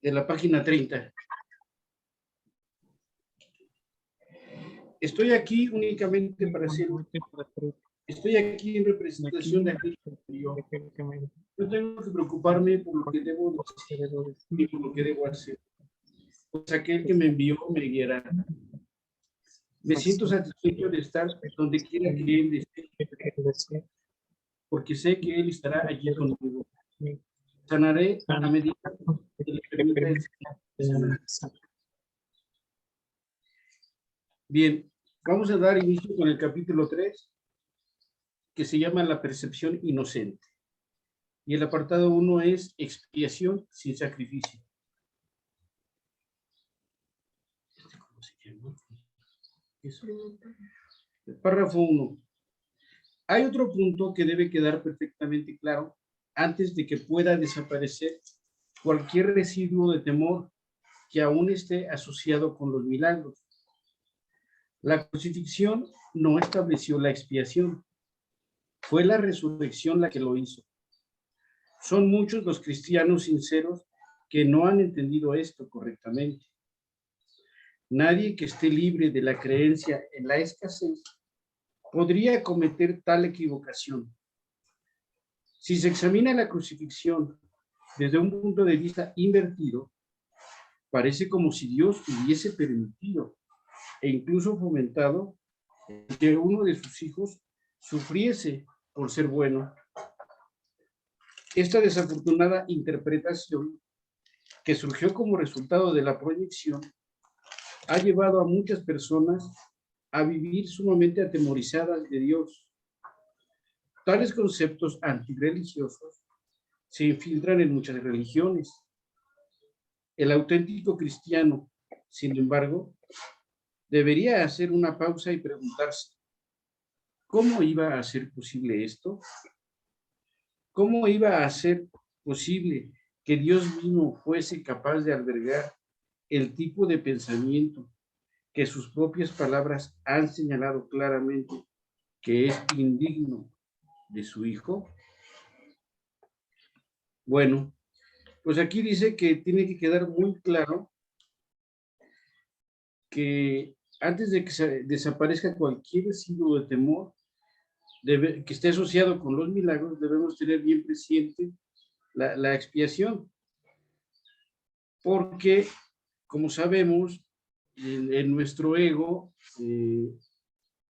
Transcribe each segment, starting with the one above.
de la página 30. Estoy aquí únicamente para hacer, estoy aquí en representación de aquel que me envió. No tengo que preocuparme por lo que debo decir ni por lo que debo hacer, pues aquel que me envió me guiará. Me siento satisfecho de estar donde quiera que Él esté, porque sé que Él estará allí conmigo. Sanaré a medida que le permita sanar. Bien, vamos a dar inicio con el capítulo 3, que se llama La percepción inocente. Y el apartado 1 es expiación sin sacrificio. ¿Cómo se llama? Eso. El párrafo 1. Hay otro punto que debe quedar perfectamente claro antes de que pueda desaparecer cualquier residuo de temor que aún esté asociado con los milagros. La crucifixión no estableció la expiación, fue la resurrección la que lo hizo. Son muchos los cristianos sinceros que no han entendido esto correctamente. Nadie que esté libre de la creencia en la escasez podría cometer tal equivocación. Si se examina la crucifixión desde un punto de vista invertido, parece como si Dios hubiese permitido e incluso fomentado que uno de sus hijos sufriese por ser bueno. Esta desafortunada interpretación, que surgió como resultado de la proyección, ha llevado a muchas personas a vivir sumamente atemorizadas de Dios. Tales conceptos antirreligiosos se infiltran en muchas religiones. El auténtico cristiano, sin embargo, debería hacer una pausa y preguntarse, ¿cómo iba a ser posible esto? ¿Cómo iba a ser posible que Dios mismo fuese capaz de albergar el tipo de pensamiento que sus propias palabras han señalado claramente que es indigno de su Hijo? Bueno, pues aquí dice que tiene que quedar muy claro que antes de que desaparezca cualquier residuo de temor que esté asociado con los milagros, debemos tener bien presente la expiación, porque, como sabemos, en nuestro ego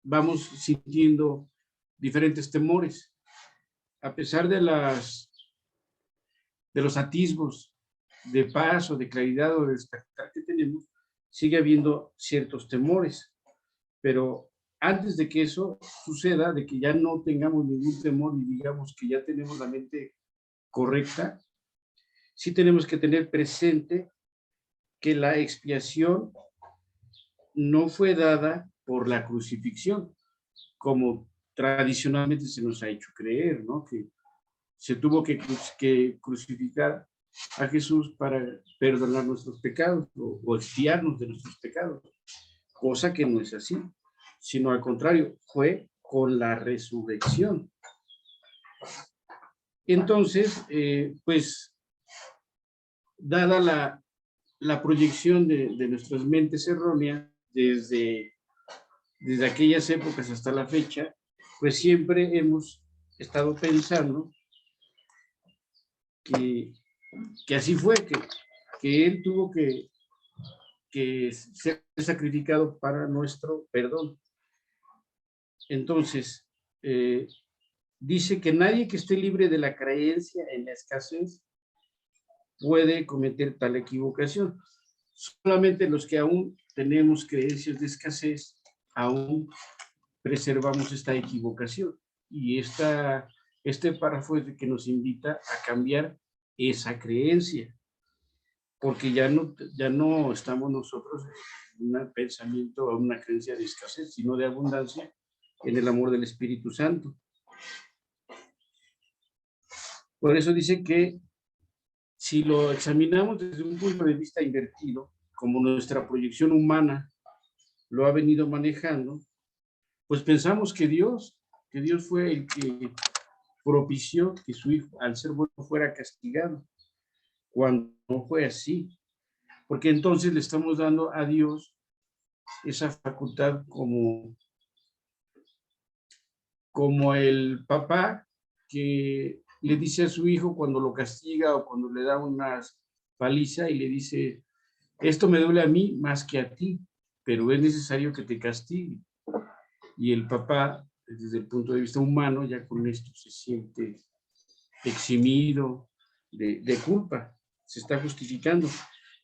vamos sintiendo diferentes temores, a pesar de los atisbos de paz o de claridad o de despertar que tenemos, sigue habiendo ciertos temores, pero antes de que eso suceda, de que ya no tengamos ningún temor y digamos que ya tenemos la mente correcta, sí tenemos que tener presente que la expiación no fue dada por la crucifixión, como tradicionalmente se nos ha hecho creer, ¿no? Que se tuvo que crucificar a Jesús para perdonar nuestros pecados o expiarnos de nuestros pecados, cosa que no es así, sino al contrario, fue con la resurrección. Entonces, pues, dada la proyección de nuestras mentes erróneas desde aquellas épocas hasta la fecha, pues siempre hemos estado pensando que así fue, que Él tuvo que ser sacrificado para nuestro perdón. Entonces, dice que nadie que esté libre de la creencia en la escasez puede cometer tal equivocación. Solamente los que aún tenemos creencias de escasez, aún preservamos esta equivocación. Y este párrafo es el que nos invita a cambiar esa creencia, porque ya no estamos nosotros en un pensamiento o una creencia de escasez, sino de abundancia en el amor del Espíritu Santo. Por eso dice que si lo examinamos desde un punto de vista invertido, como nuestra proyección humana lo ha venido manejando, pues pensamos que Dios fue el que propició que su hijo, al ser bueno, fuera castigado. cuando no fue así, porque entonces le estamos dando a Dios esa facultad como el papá que le dice a su hijo cuando lo castiga o cuando le da una paliza y le dice, esto me duele a mí más que a ti, pero es necesario que te castigue. Y el papá, desde el punto de vista humano, ya con esto se siente eximido de culpa, se está justificando.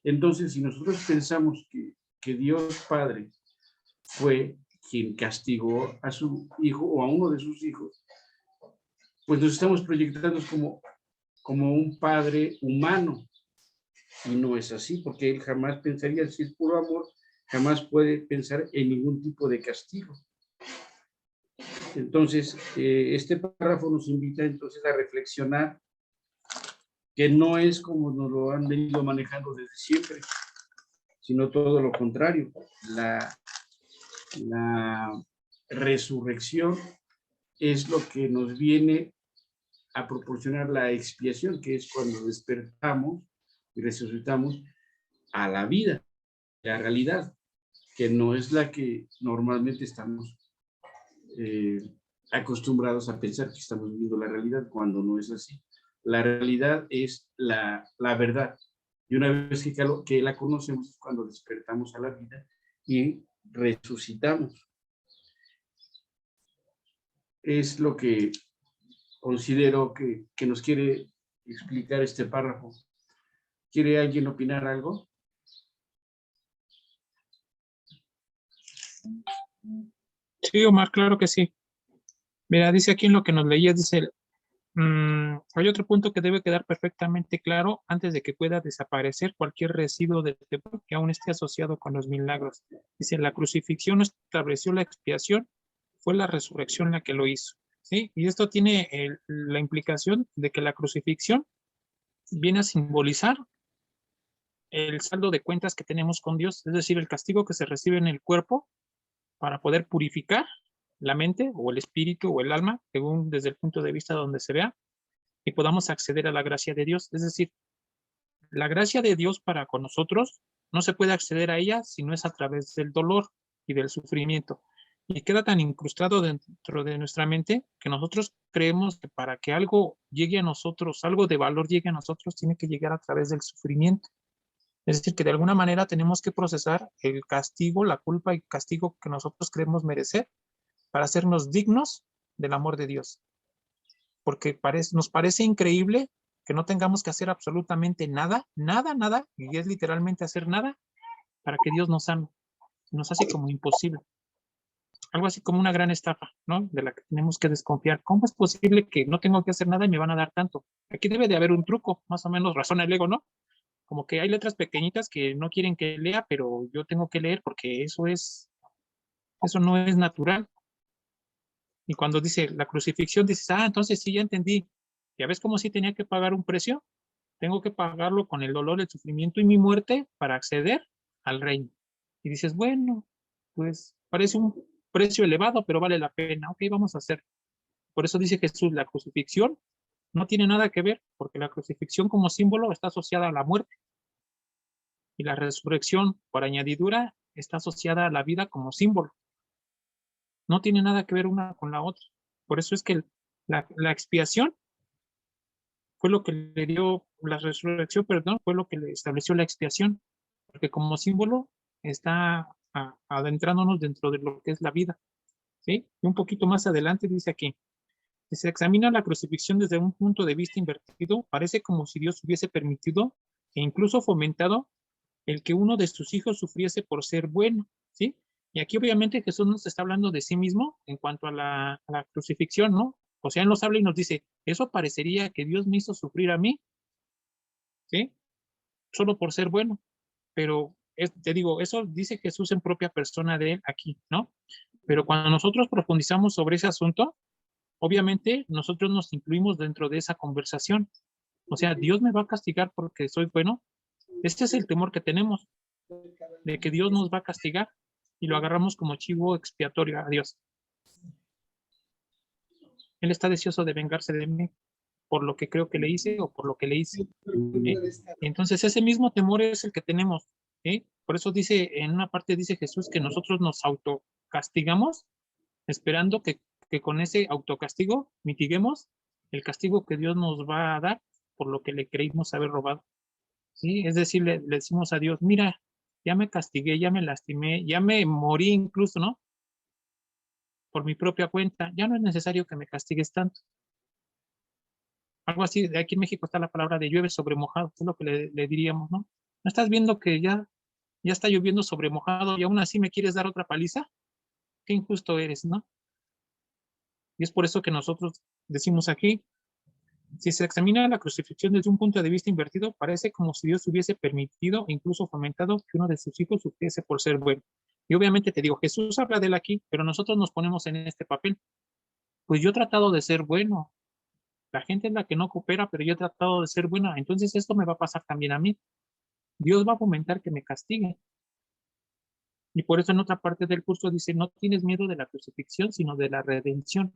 Entonces, si nosotros pensamos que Dios Padre fue quien castigó a su hijo o a uno de sus hijos, pues nos estamos proyectando como un padre humano, y no es así, porque él jamás pensaría, si es puro amor, jamás puede pensar en ningún tipo de castigo. Entonces, este párrafo nos invita entonces a reflexionar que no es como nos lo han venido manejando desde siempre, sino todo lo contrario. La resurrección es lo que nos viene a proporcionar la expiación, que es cuando despertamos y resucitamos a la vida, a la realidad, que no es la que normalmente estamos acostumbrados a pensar que estamos viviendo la realidad, cuando no es así. La realidad es la verdad. Y una vez que la conocemos es cuando despertamos a la vida y resucitamos. Es lo que considero que nos quiere explicar este párrafo. ¿Quiere alguien opinar algo? Sí, Omar, claro que sí. Mira, dice aquí en lo que nos leía, dice, hay otro punto que debe quedar perfectamente claro antes de que pueda desaparecer cualquier residuo de temor que aún esté asociado con los milagros. Dice, la crucifixión no estableció la expiación, fue la resurrección la que lo hizo. ¿Sí? Y esto tiene la implicación de que la crucifixión viene a simbolizar el saldo de cuentas que tenemos con Dios, es decir, el castigo que se recibe en el cuerpo para poder purificar la mente o el espíritu o el alma, según desde el punto de vista donde se vea, y podamos acceder a la gracia de Dios. Es decir, la gracia de Dios para con nosotros no se puede acceder a ella si no es a través del dolor y del sufrimiento. Y queda tan incrustado dentro de nuestra mente que nosotros creemos que para que algo llegue a nosotros, algo de valor llegue a nosotros, tiene que llegar a través del sufrimiento. Es decir, que de alguna manera tenemos que procesar el castigo, la culpa y castigo que nosotros creemos merecer para hacernos dignos del amor de Dios. Porque nos parece increíble que no tengamos que hacer absolutamente nada, nada, nada, y es literalmente hacer nada para que Dios nos ame. Nos hace como imposible. Algo así como una gran estafa, ¿no? De la que tenemos que desconfiar. ¿Cómo es posible que no tengo que hacer nada y me van a dar tanto? Aquí debe de haber un truco, más o menos razona el ego, ¿no? Como que hay letras pequeñitas que no quieren que lea, pero yo tengo que leer porque eso no es natural. Y cuando dice la crucifixión, dices, entonces sí, ya entendí. ¿Ya ves cómo sí tenía que pagar un precio? Tengo que pagarlo con el dolor, el sufrimiento y mi muerte para acceder al reino. Y dices, bueno, pues parece un precio elevado, pero vale la pena. Ok, vamos a hacer. Por eso dice Jesús, la crucifixión no tiene nada que ver, porque la crucifixión como símbolo está asociada a la muerte. Y la resurrección, por añadidura, está asociada a la vida como símbolo. No tiene nada que ver una con la otra. Por eso es que la expiación fue lo que le dio, la resurrección, perdón, fue lo que le estableció la expiación, porque como símbolo está adentrándonos dentro de lo que es la vida. ¿Sí? Y un poquito más adelante dice aquí, si se examina la crucifixión desde un punto de vista invertido, parece como si Dios hubiese permitido e incluso fomentado el que uno de sus hijos sufriese por ser bueno, ¿sí? Y aquí obviamente Jesús nos está hablando de sí mismo en cuanto a la crucifixión, ¿no? O sea, Él nos habla y nos dice, eso parecería que Dios me hizo sufrir a mí, ¿sí? Solo por ser bueno, pero te digo, eso dice Jesús en propia persona de Él aquí, ¿no? Pero cuando nosotros profundizamos sobre ese asunto, obviamente nosotros nos incluimos dentro de esa conversación. O sea, Dios me va a castigar porque soy bueno. Este es el temor que tenemos, de que Dios nos va a castigar y lo agarramos como chivo expiatorio a Dios. Él está deseoso de vengarse de mí. por lo que creo que le hice o por lo que le hice. Entonces ese mismo temor es el que tenemos. Por eso dice, en una parte dice Jesús que nosotros nos autocastigamos esperando que con ese autocastigo mitiguemos el castigo que Dios nos va a dar por lo que le creímos haber robado. ¿Sí? Es decir, le decimos a Dios, mira, ya me castigué, ya me lastimé, ya me morí incluso, ¿no? Por mi propia cuenta, ya no es necesario que me castigues tanto. Algo así, aquí en México está la palabra de llueve sobre mojado, es lo que le diríamos, ¿no? ¿No estás viendo que ya está lloviendo sobre mojado y aún así me quieres dar otra paliza? Qué injusto eres, ¿no? Y es por eso que nosotros decimos aquí, si se examina la crucifixión desde un punto de vista invertido, parece como si Dios hubiese permitido e incluso fomentado que uno de sus hijos sufriese por ser bueno. Y obviamente te digo, Jesús habla de él aquí, pero nosotros nos ponemos en este papel. Pues yo he tratado de ser bueno. La gente es la que no coopera, pero yo he tratado de ser buena. Entonces esto me va a pasar también a mí. Dios va a fomentar que me castigue. Y por eso en otra parte del curso dice, no tienes miedo de la crucifixión, sino de la redención.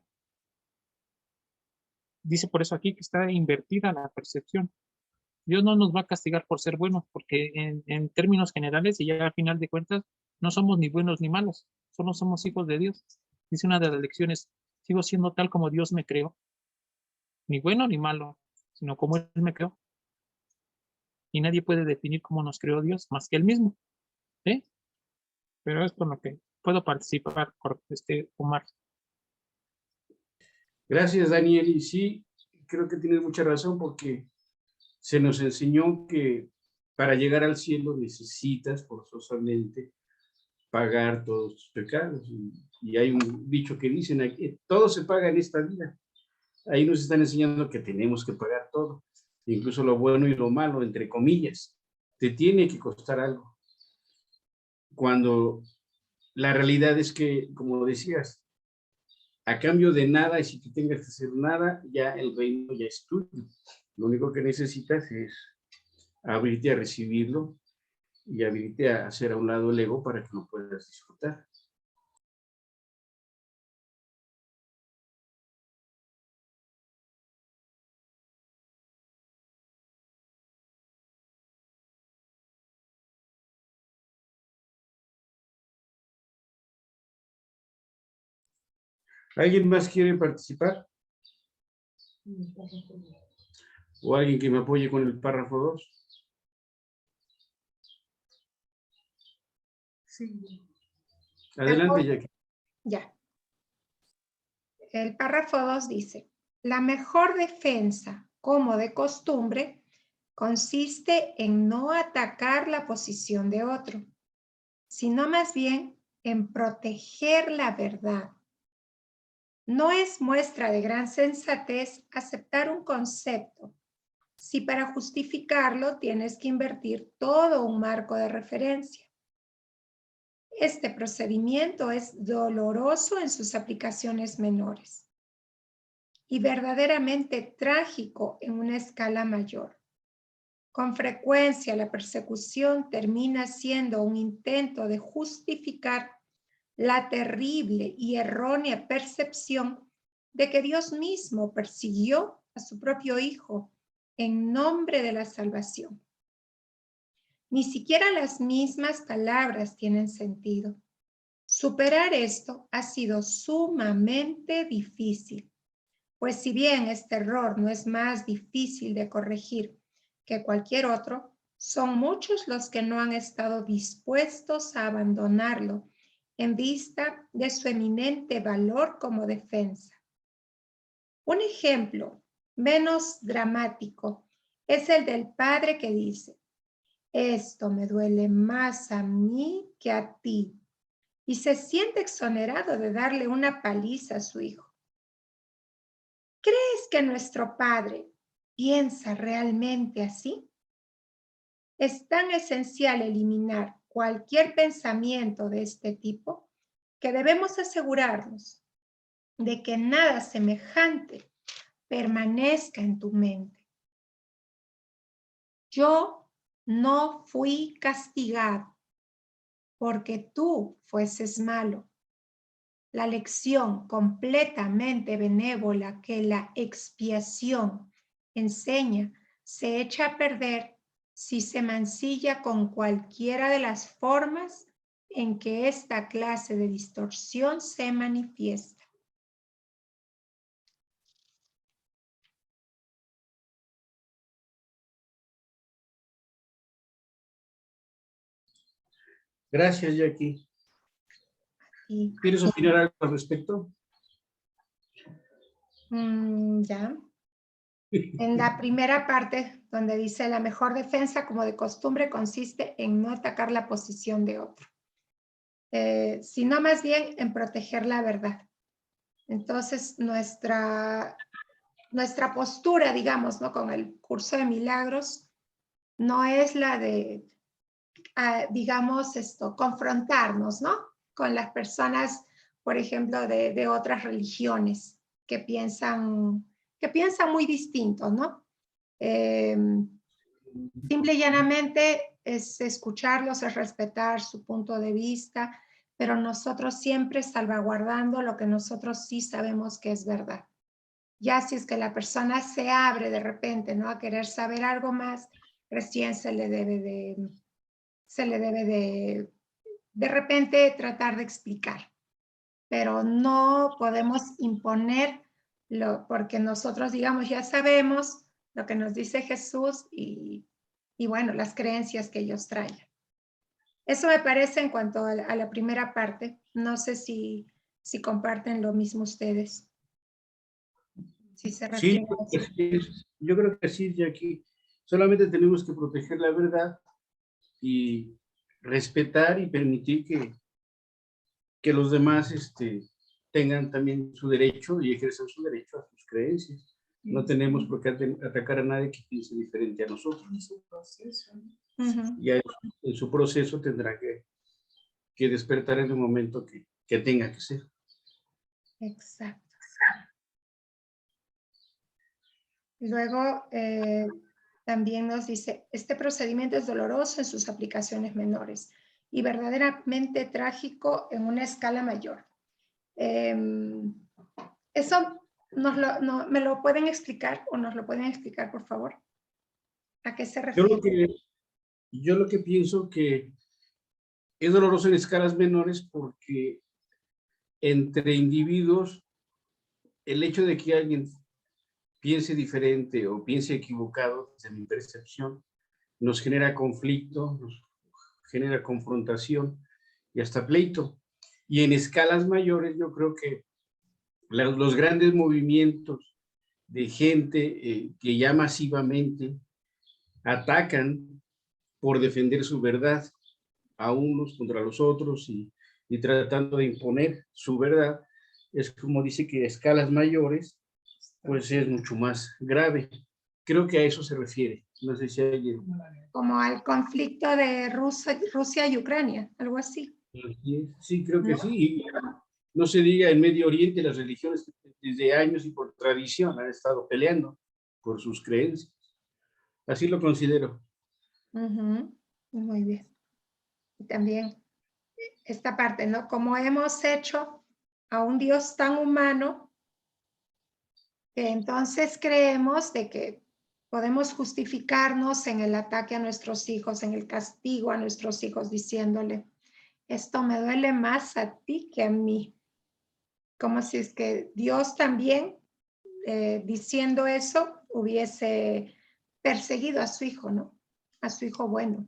Dice por eso aquí que está invertida la percepción. Dios no nos va a castigar por ser buenos, porque en términos generales y ya al final de cuentas, no somos ni buenos ni malos, solo somos hijos de Dios. Dice una de las lecciones, sigo siendo tal como Dios me creó, ni bueno ni malo, sino como Él me creó. Y nadie puede definir cómo nos creó Dios más que Él mismo. ¿Sí? Pero es con lo que puedo participar, Omar. Gracias, Daniel. Y sí, creo que tienes mucha razón porque se nos enseñó que para llegar al cielo necesitas forzosamente pagar todos tus pecados. Y hay un dicho que dicen aquí, todo se paga en esta vida. Ahí nos están enseñando que tenemos que pagar todo, incluso lo bueno y lo malo, entre comillas. Te tiene que costar algo. Cuando la realidad es que, como decías, a cambio de nada y si tú tengas que hacer nada, ya el reino ya es tuyo. Lo único que necesitas es abrirte a recibirlo y abrirte a hacer a un lado el ego para que lo puedas disfrutar. ¿Alguien más quiere participar? ¿O alguien que me apoye con el párrafo 2? Sí. Adelante, Jackie. Ya. El párrafo 2 dice, la mejor defensa, como de costumbre, consiste en no atacar la posición de otro, sino más bien en proteger la verdad. No es muestra de gran sensatez aceptar un concepto si para justificarlo tienes que invertir todo un marco de referencia. Este procedimiento es doloroso en sus aplicaciones menores y verdaderamente trágico en una escala mayor. Con frecuencia la persecución termina siendo un intento de justificar la terrible y errónea percepción de que Dios mismo persiguió a su propio Hijo en nombre de la salvación. Ni siquiera las mismas palabras tienen sentido. Superar esto ha sido sumamente difícil, pues si bien este error no es más difícil de corregir que cualquier otro, son muchos los que no han estado dispuestos a abandonarlo en vista de su eminente valor como defensa. Un ejemplo menos dramático es el del padre que dice, esto me duele más a mí que a ti, y se siente exonerado de darle una paliza a su hijo. ¿Crees que nuestro Padre piensa realmente así? Es tan esencial eliminar cualquier pensamiento de este tipo que debemos asegurarnos de que nada semejante permanezca en tu mente. Yo no fui castigado porque tú fueses malo. La lección completamente benévola que la expiación enseña, se echa a perder si se mancilla con cualquiera de las formas en que esta clase de distorsión se manifiesta. Gracias, Jackie. Y, ¿Quieres opinar algo al respecto? ya. En la primera parte, donde dice la mejor defensa, como de costumbre, consiste en no atacar la posición de otro, sino más bien en proteger la verdad. Entonces, nuestra postura, digamos, ¿no? Con el curso de milagros, no es la de, digamos, confrontarnos, ¿no? Con las personas, por ejemplo, de otras religiones que piensan muy distintos, ¿no? Simple y llanamente es escucharlos, es respetar su punto de vista, pero nosotros siempre salvaguardando lo que nosotros sí sabemos que es verdad. Ya si es que la persona se abre de repente, ¿no? A querer saber algo más, recién se le debe de repente tratar de explicar, pero no podemos imponer porque nosotros, digamos, ya sabemos lo que nos dice Jesús y bueno, las creencias que ellos traen. Eso me parece en cuanto a la primera parte. No sé si comparten lo mismo ustedes. Si se Sí, refieren a eso. yo creo que sí, Jackie. Solamente tenemos que proteger la verdad y respetar y permitir que los demás tengan también su derecho y ejerzan su derecho a sus creencias. No tenemos por qué atacar a nadie que piense diferente a nosotros. En su proceso. Y en su proceso tendrá que despertar en el momento que tenga que ser. Exacto. Luego, también nos dice, este procedimiento es doloroso en sus aplicaciones menores y verdaderamente trágico en una escala mayor. Eso ¿me lo pueden explicar o nos lo pueden explicar, por favor? ¿A qué se refiere? Yo lo que pienso que es doloroso en escalas menores porque entre individuos, el hecho de que alguien piense diferente o piense equivocado, desde mi percepción, nos genera conflicto, nos genera confrontación y hasta pleito. Y en escalas mayores yo creo que los grandes movimientos de gente que ya masivamente atacan por defender su verdad a unos contra los otros y tratando de imponer su verdad, es como dice que a escalas mayores, pues es mucho más grave. Creo que a eso se refiere. No sé si alguien... Como al conflicto de Rusia y Ucrania, algo así. Sí, creo que ¿No? sí. Y no se diga en Medio Oriente, las religiones desde años y por tradición han estado peleando por sus creencias. Así lo considero. Muy bien. Y también esta parte, ¿no? Como hemos hecho a un Dios tan humano, que entonces creemos de que podemos justificarnos en el ataque a nuestros hijos, en el castigo a nuestros hijos, diciéndole, esto me duele más a ti que a mí. Como si es que Dios también, diciendo eso, hubiese perseguido a su hijo, ¿no? A su hijo bueno.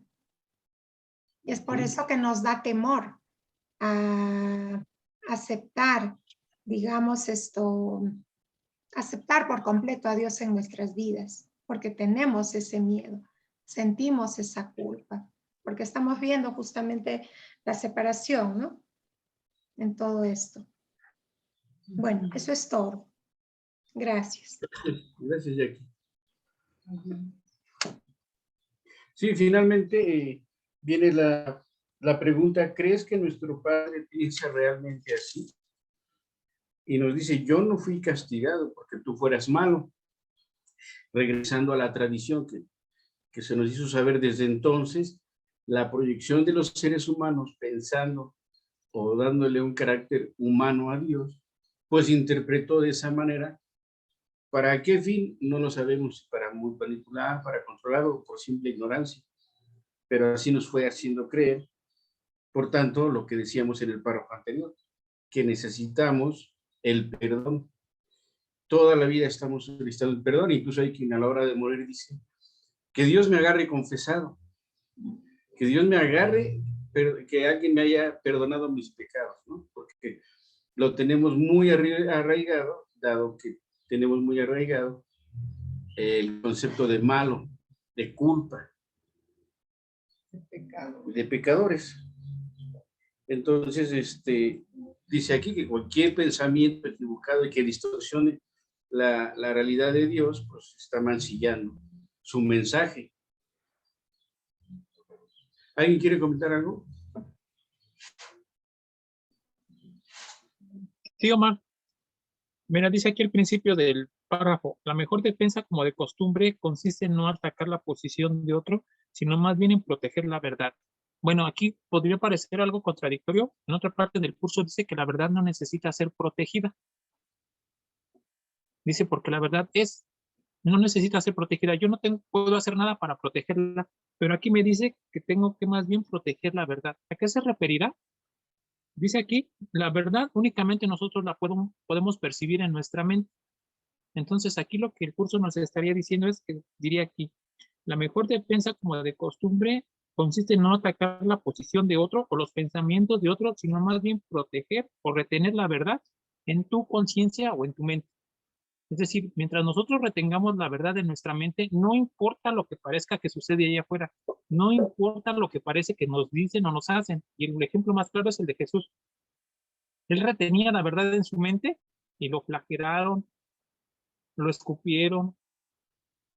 Y es por eso que nos da temor a aceptar, digamos, aceptar por completo a Dios en nuestras vidas, porque tenemos ese miedo, sentimos esa culpa, porque estamos viendo justamente la separación, ¿no? En todo esto. Bueno, eso es todo. Gracias. Gracias, Jackie. Sí, finalmente viene la pregunta, ¿crees que nuestro Padre piensa realmente así? Y nos dice, yo no fui castigado porque tú fueras malo. Regresando a la tradición que se nos hizo saber desde entonces, la proyección de los seres humanos pensando o dándole un carácter humano a Dios, pues interpretó de esa manera ¿Para qué fin? No lo sabemos, para manipular, para controlar o por simple ignorancia. Pero así nos fue haciendo creer. Por tanto, lo que decíamos en el párrafo anterior, que necesitamos el perdón. Toda la vida estamos solicitando el perdón, incluso hay quien a la hora de morir dice, que Dios me agarre confesado, que Dios me agarre, pero que alguien me haya perdonado mis pecados, ¿no? Porque lo tenemos muy arraigado, dado que tenemos muy arraigado el concepto de malo, de culpa, de pecadores. Entonces, dice aquí que cualquier pensamiento equivocado y que distorsione la realidad de Dios, pues está mancillando su mensaje. ¿Alguien quiere comentar algo? Sí, Omar. Mira, dice aquí el principio del párrafo. La mejor defensa, como de costumbre, consiste en no atacar la posición de otro, sino más bien en proteger la verdad. Bueno, aquí podría parecer algo contradictorio. En otra parte del curso dice que la verdad no necesita ser protegida. Dice porque la verdad no necesita ser protegida. Yo no puedo hacer nada para protegerla, pero aquí me dice que tengo que más bien proteger la verdad. ¿A qué se referirá? Dice aquí, la verdad únicamente nosotros la podemos percibir en nuestra mente. Entonces aquí lo que el curso nos estaría diciendo es que, diría aquí, la mejor defensa como de costumbre consiste en no atacar la posición de otro o los pensamientos de otro, sino más bien proteger o retener la verdad en tu conciencia o en tu mente. Es decir, mientras nosotros retengamos la verdad en nuestra mente, no importa lo que parezca que sucede allá afuera, no importa lo que parece que nos dicen o nos hacen. Y el ejemplo más claro es el de Jesús. Él retenía la verdad en su mente y lo flagelaron, lo escupieron,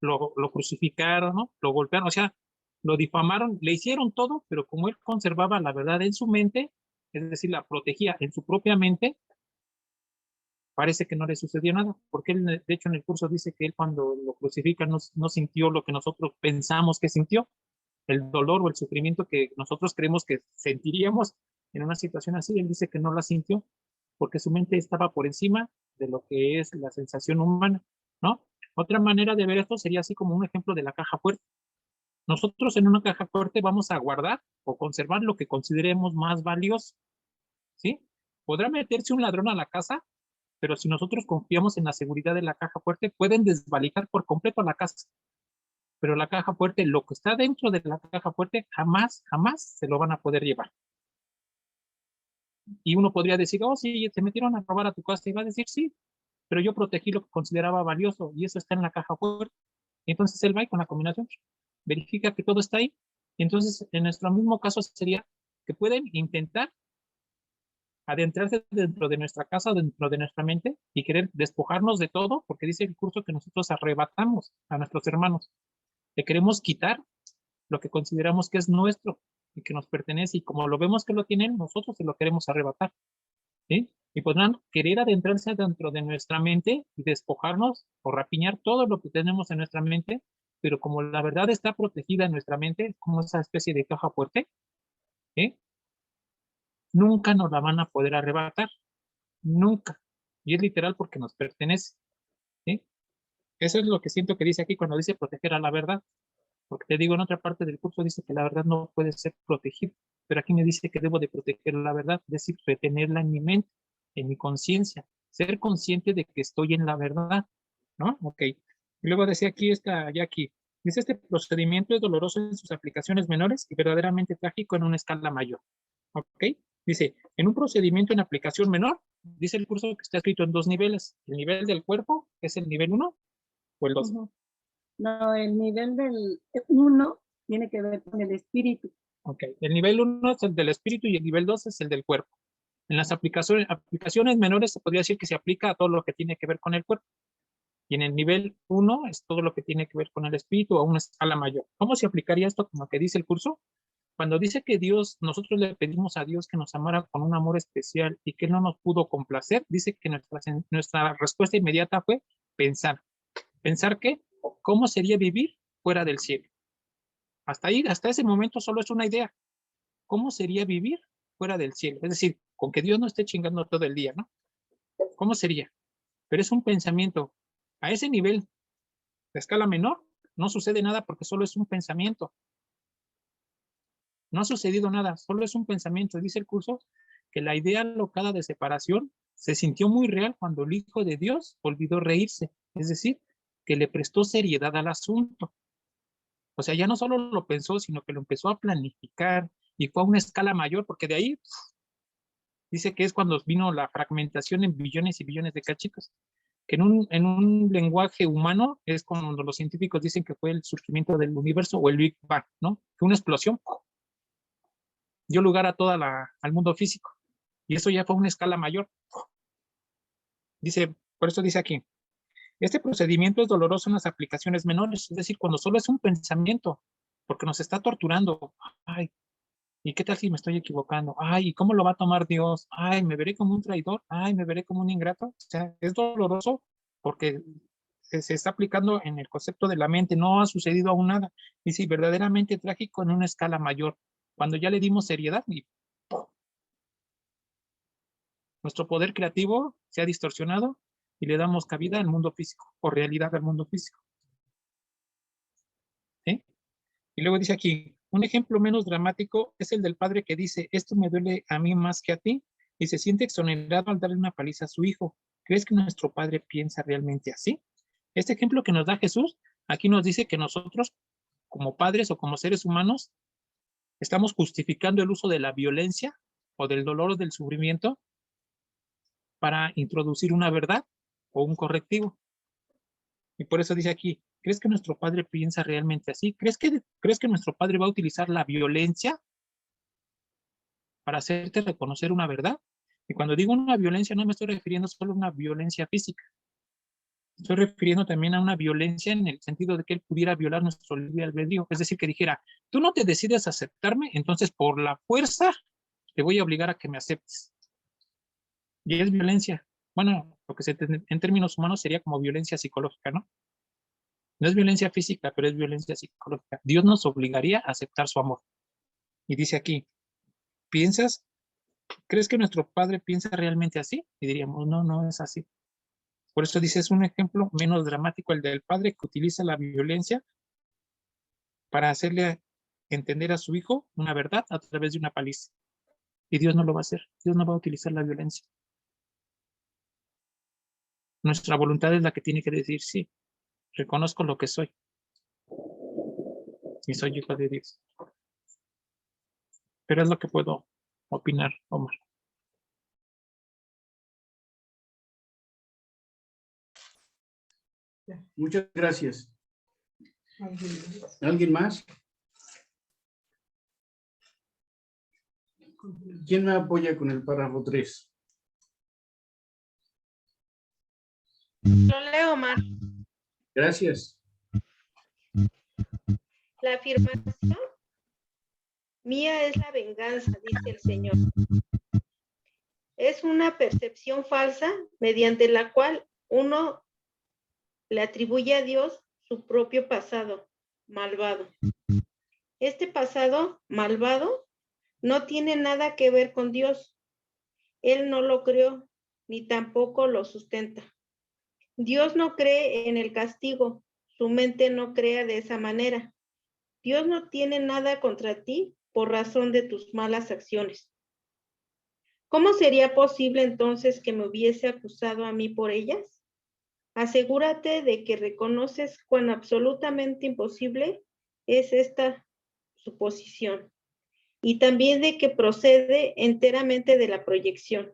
lo crucificaron, ¿no? Lo golpearon, o sea, lo difamaron, le hicieron todo, pero como él conservaba la verdad en su mente, es decir, la protegía en su propia mente, parece que no le sucedió nada, porque él, de hecho, en el curso dice que él cuando lo crucifican no sintió lo que nosotros pensamos que sintió, el dolor o el sufrimiento que nosotros creemos que sentiríamos en una situación así, él dice que no la sintió, porque su mente estaba por encima de lo que es la sensación humana, ¿no? Otra manera de ver esto sería así como un ejemplo de la caja fuerte. Nosotros en una caja fuerte vamos a guardar o conservar lo que consideremos más valioso, ¿sí? Podrá meterse un ladrón a la casa, pero si nosotros confiamos en la seguridad de la caja fuerte, pueden desvalijar por completo la casa. Pero la caja fuerte, lo que está dentro de la caja fuerte, jamás, jamás se lo van a poder llevar. Y uno podría decir, oh, sí, te metieron a robar a tu casa, y va a decir, sí, pero yo protegí lo que consideraba valioso, y eso está en la caja fuerte. Entonces él va y con la combinación verifica que todo está ahí. Entonces, en nuestro mismo caso sería que pueden intentar adentrarse dentro de nuestra casa, dentro de nuestra mente y querer despojarnos de todo, porque dice el curso que nosotros arrebatamos a nuestros hermanos. Le queremos quitar lo que consideramos que es nuestro y que nos pertenece, y como lo vemos que lo tienen, nosotros se lo queremos arrebatar, ¿sí? Y podrán querer adentrarse dentro de nuestra mente y despojarnos o rapiñar todo lo que tenemos en nuestra mente, pero como la verdad está protegida en nuestra mente, como esa especie de caja fuerte, ¿sí? Nunca nos la van a poder arrebatar, nunca. Y es literal porque nos pertenece, ¿sí? Eso es lo que siento que dice aquí cuando dice proteger a la verdad. Porque te digo, en otra parte del curso dice que la verdad no puede ser protegida, pero aquí me dice que debo de proteger la verdad, es decir, retenerla en mi mente, en mi conciencia, ser consciente de que estoy en la verdad, ¿no? Ok. Y luego decía aquí, ya aquí, dice, este procedimiento es doloroso en sus aplicaciones menores y verdaderamente trágico en una escala mayor, ¿ok? Dice, en un procedimiento en aplicación menor, dice el curso que está escrito en dos niveles, el nivel del cuerpo, que es el nivel 1, o el 2. No, el nivel del 1 tiene que ver con el espíritu. Ok, el nivel 1 es el del espíritu y el nivel 2 es el del cuerpo. En las aplicaciones menores se podría decir que se aplica a todo lo que tiene que ver con el cuerpo. Y en el nivel 1 es todo lo que tiene que ver con el espíritu a una escala mayor. ¿Cómo se aplicaría esto con lo que dice el curso? Cuando dice que Dios, nosotros le pedimos a Dios que nos amara con un amor especial y que Él no nos pudo complacer, dice que nuestra respuesta inmediata fue pensar. ¿Pensar qué? ¿Cómo sería vivir fuera del cielo? Hasta ahí, hasta ese momento solo es una idea. ¿Cómo sería vivir fuera del cielo? Es decir, con que Dios no esté chingando todo el día, ¿no? ¿Cómo sería? Pero es un pensamiento. A ese nivel de escala menor no sucede nada porque solo es un pensamiento. No ha sucedido nada, solo es un pensamiento. Dice el curso que la idea alocada de separación se sintió muy real cuando el Hijo de Dios olvidó reírse, es decir, que le prestó seriedad al asunto. O sea, ya no solo lo pensó, sino que lo empezó a planificar y fue a una escala mayor, porque de ahí dice que es cuando vino la fragmentación en billones y billones de cachitos, que en un lenguaje humano es cuando los científicos dicen que fue el surgimiento del universo o el Big Bang, ¿no? Que una explosión dio lugar a al mundo físico. Y eso ya fue una escala mayor. Dice, por eso dice aquí, este procedimiento es doloroso en las aplicaciones menores, es decir, cuando solo es un pensamiento, porque nos está torturando. Ay, ¿y qué tal si me estoy equivocando? Ay, ¿y cómo lo va a tomar Dios? Ay, ¿me veré como un traidor? Ay, ¿me veré como un ingrato? O sea, es doloroso porque se está aplicando en el concepto de la mente, no ha sucedido aún nada. Y sí, verdaderamente trágico en una escala mayor, cuando ya le dimos seriedad y ¡pum! Nuestro poder creativo se ha distorsionado y le damos cabida al mundo físico, o realidad al mundo físico. ¿Sí? Y luego dice aquí, un ejemplo menos dramático es el del padre que dice, esto me duele a mí más que a ti, y se siente exonerado al darle una paliza a su hijo. ¿Crees que nuestro padre piensa realmente así? Este ejemplo que nos da Jesús, aquí nos dice que nosotros, como padres o como seres humanos, estamos justificando el uso de la violencia o del dolor o del sufrimiento para introducir una verdad o un correctivo. Y por eso dice aquí, ¿crees que nuestro padre piensa realmente así? ¿Crees que nuestro padre va a utilizar la violencia para hacerte reconocer una verdad? Y cuando digo una violencia, no me estoy refiriendo solo a una violencia física. Estoy refiriendo también a una violencia en el sentido de que él pudiera violar nuestro libre albedrío. Es decir, que dijera, tú no te decides aceptarme, entonces por la fuerza te voy a obligar a que me aceptes. Y es violencia. Bueno, lo que en términos humanos sería como violencia psicológica, ¿no? No es violencia física, pero es violencia psicológica. Dios nos obligaría a aceptar su amor. Y dice aquí, ¿crees que nuestro padre piensa realmente así? Y diríamos, no, no es así. Por eso dice, es un ejemplo menos dramático el del padre que utiliza la violencia para hacerle entender a su hijo una verdad a través de una paliza. Y Dios no lo va a hacer. Dios no va a utilizar la violencia. Nuestra voluntad es la que tiene que decir, sí, reconozco lo que soy. Y soy hijo de Dios. Pero es lo que puedo opinar, Omar. Muchas gracias. ¿Alguien más? ¿Quién me apoya con el párrafo 3? Lo leo, Omar. Gracias. La afirmación mía es la venganza, dice el Señor. Es una percepción falsa mediante la cual uno le atribuye a Dios su propio pasado malvado. Este pasado malvado no tiene nada que ver con Dios. Él no lo creó, ni tampoco lo sustenta. Dios no cree en el castigo. Su mente no crea de esa manera. Dios no tiene nada contra ti por razón de tus malas acciones. ¿Cómo sería posible entonces que me hubiese acusado a mí por ellas? Asegúrate de que reconoces cuán absolutamente imposible es esta suposición y también de que procede enteramente de la proyección.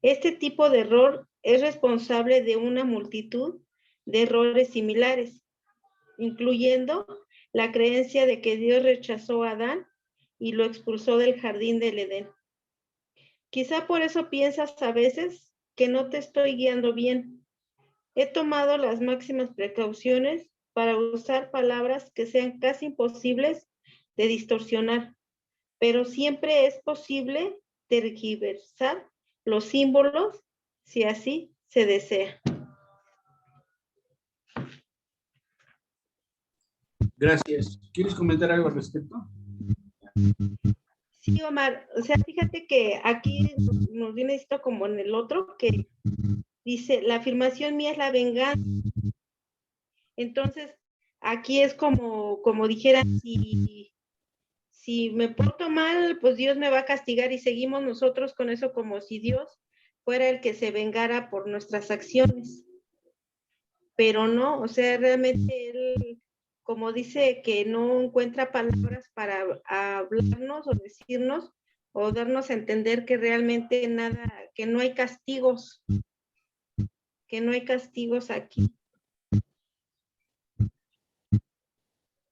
Este tipo de error es responsable de una multitud de errores similares, incluyendo la creencia de que Dios rechazó a Adán y lo expulsó del jardín del Edén. Quizá por eso piensas a veces que no te estoy guiando bien. He tomado las máximas precauciones para usar palabras que sean casi imposibles de distorsionar, pero siempre es posible tergiversar los símbolos si así se desea. Gracias. ¿Quieres comentar algo al respecto? Sí, Omar, o sea, fíjate que aquí nos viene esto como en el otro, que dice, la afirmación mía es la venganza. Entonces, aquí es como dijera, si me porto mal, pues Dios me va a castigar y seguimos nosotros con eso como si Dios fuera el que se vengara por nuestras acciones. Pero no, o sea, realmente Él, como dice, que no encuentra palabras para hablarnos o decirnos o darnos a entender que realmente nada, que no hay castigos aquí.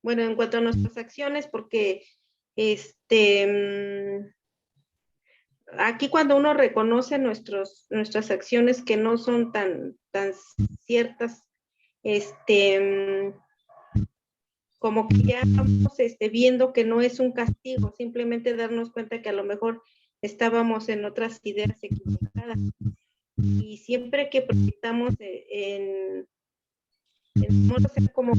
Bueno, en cuanto a nuestras acciones, porque aquí cuando uno reconoce nuestras acciones que no son tan ciertas, como que ya vamos viendo que no es un castigo, simplemente darnos cuenta que a lo mejor estábamos en otras ideas equivocadas. Y siempre que proyectamos modo, como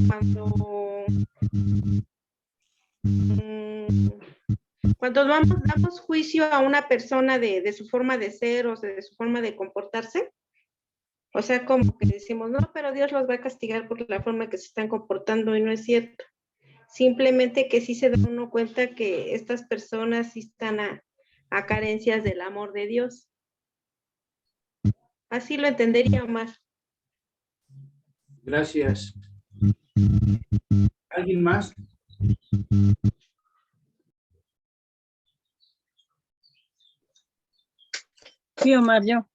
cuando damos juicio a una persona de su forma de ser o de su forma de comportarse, o sea, como que decimos, no, pero Dios los va a castigar por la forma que se están comportando, y no es cierto. Simplemente que sí se da uno cuenta que estas personas sí están a carencias del amor de Dios. Así lo entendería más. Gracias. ¿Alguien más? Sí, Omar, yo.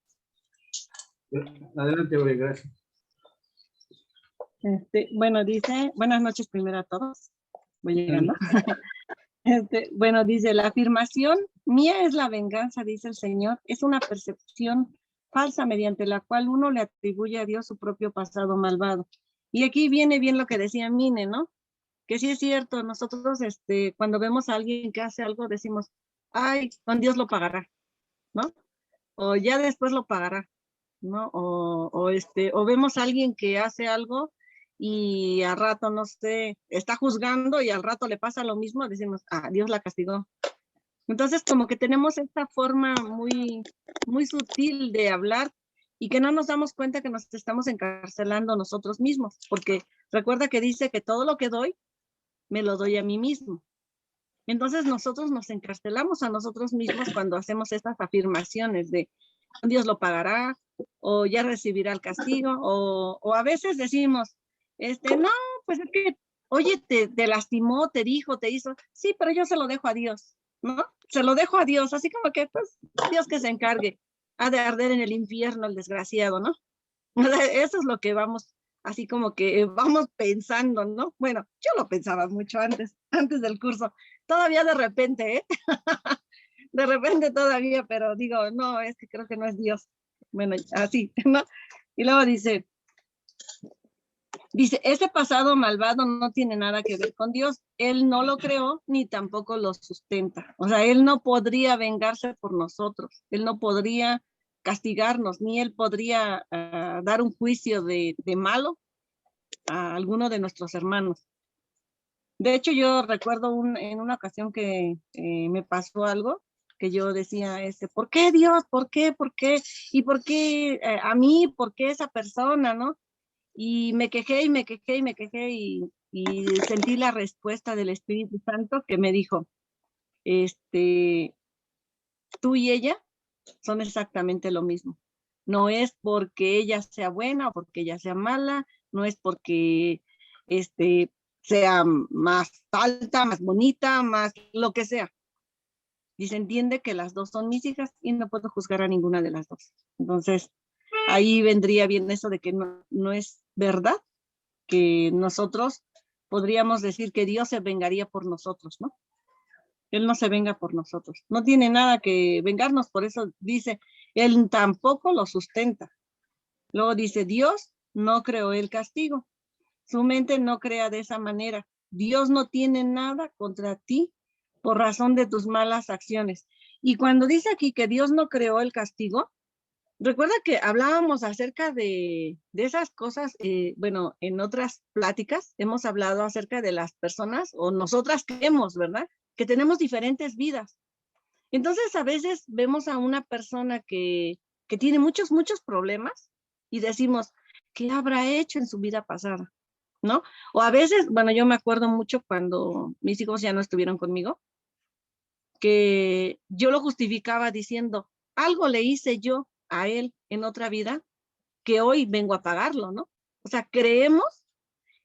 Adelante, Ore, gracias. Bueno, dice, buenas noches primero a todos. Voy llegando. Bueno, dice, la afirmación mía es la venganza, dice el Señor, es una percepción falsa mediante la cual uno le atribuye a Dios su propio pasado malvado. Y aquí viene bien lo que decía Mine, ¿no? Que sí es cierto, nosotros cuando vemos a alguien que hace algo decimos, ay, con Dios lo pagará, ¿no? O ya después lo pagará, ¿no? O vemos a alguien que hace algo y al rato, no sé, está juzgando y al rato le pasa lo mismo, decimos, ah, Dios la castigó. Entonces, como que tenemos esta forma muy, muy sutil de hablar y que no nos damos cuenta que nos estamos encarcelando nosotros mismos, porque recuerda que dice que todo lo que doy, me lo doy a mí mismo. Entonces, nosotros nos encarcelamos a nosotros mismos cuando hacemos estas afirmaciones de Dios lo pagará, o ya recibirá el castigo, o a veces decimos, no, pues es que, oye, te lastimó, te dijo, te hizo, sí, pero yo se lo dejo a Dios, ¿no? Se lo dejo a Dios, así como que, pues, Dios que se encargue, ha de arder en el infierno el desgraciado, ¿no? Eso es lo que vamos, así como que vamos pensando, ¿no? Bueno, yo lo pensaba mucho antes del curso, todavía de repente, ¿eh? De repente todavía, pero digo, no, es que creo que no es Dios. Bueno, así, ¿no? Y luego dice, ese pasado malvado no tiene nada que ver con Dios. Él no lo creó ni tampoco lo sustenta. O sea, Él no podría vengarse por nosotros. Él no podría castigarnos, ni Él podría dar un juicio de malo a alguno de nuestros hermanos. De hecho, yo recuerdo en una ocasión que me pasó algo que yo decía, ¿por qué Dios? ¿Por qué? ¿Por qué? ¿Y por qué a mí? ¿Por qué esa persona? ¿No? Y me quejé y me quejé y me quejé y sentí la respuesta del Espíritu Santo que me dijo, tú y ella son exactamente lo mismo. No es porque ella sea buena o porque ella sea mala, no es porque sea más alta, más bonita, más lo que sea. Y se entiende que las dos son mis hijas y no puedo juzgar a ninguna de las dos. Entonces, ahí vendría bien eso de que no es verdad que nosotros podríamos decir que Dios se vengaría por nosotros, ¿no? Él no se venga por nosotros. No tiene nada que vengarnos, por eso dice, Él tampoco lo sustenta. Luego dice, Dios no creó el castigo. Su mente no crea de esa manera. Dios no tiene nada contra ti por razón de tus malas acciones. Y cuando dice aquí que Dios no creó el castigo, recuerda que hablábamos acerca de esas cosas, bueno, en otras pláticas hemos hablado acerca de las personas, o nosotras creemos, ¿verdad? Que tenemos diferentes vidas. Entonces, a veces vemos a una persona que tiene muchos problemas y decimos, ¿qué habrá hecho en su vida pasada? ¿No? O a veces, bueno, yo me acuerdo mucho cuando mis hijos ya no estuvieron conmigo, que yo lo justificaba diciendo, algo le hice yo a él en otra vida que hoy vengo a pagarlo, ¿no? O sea, creemos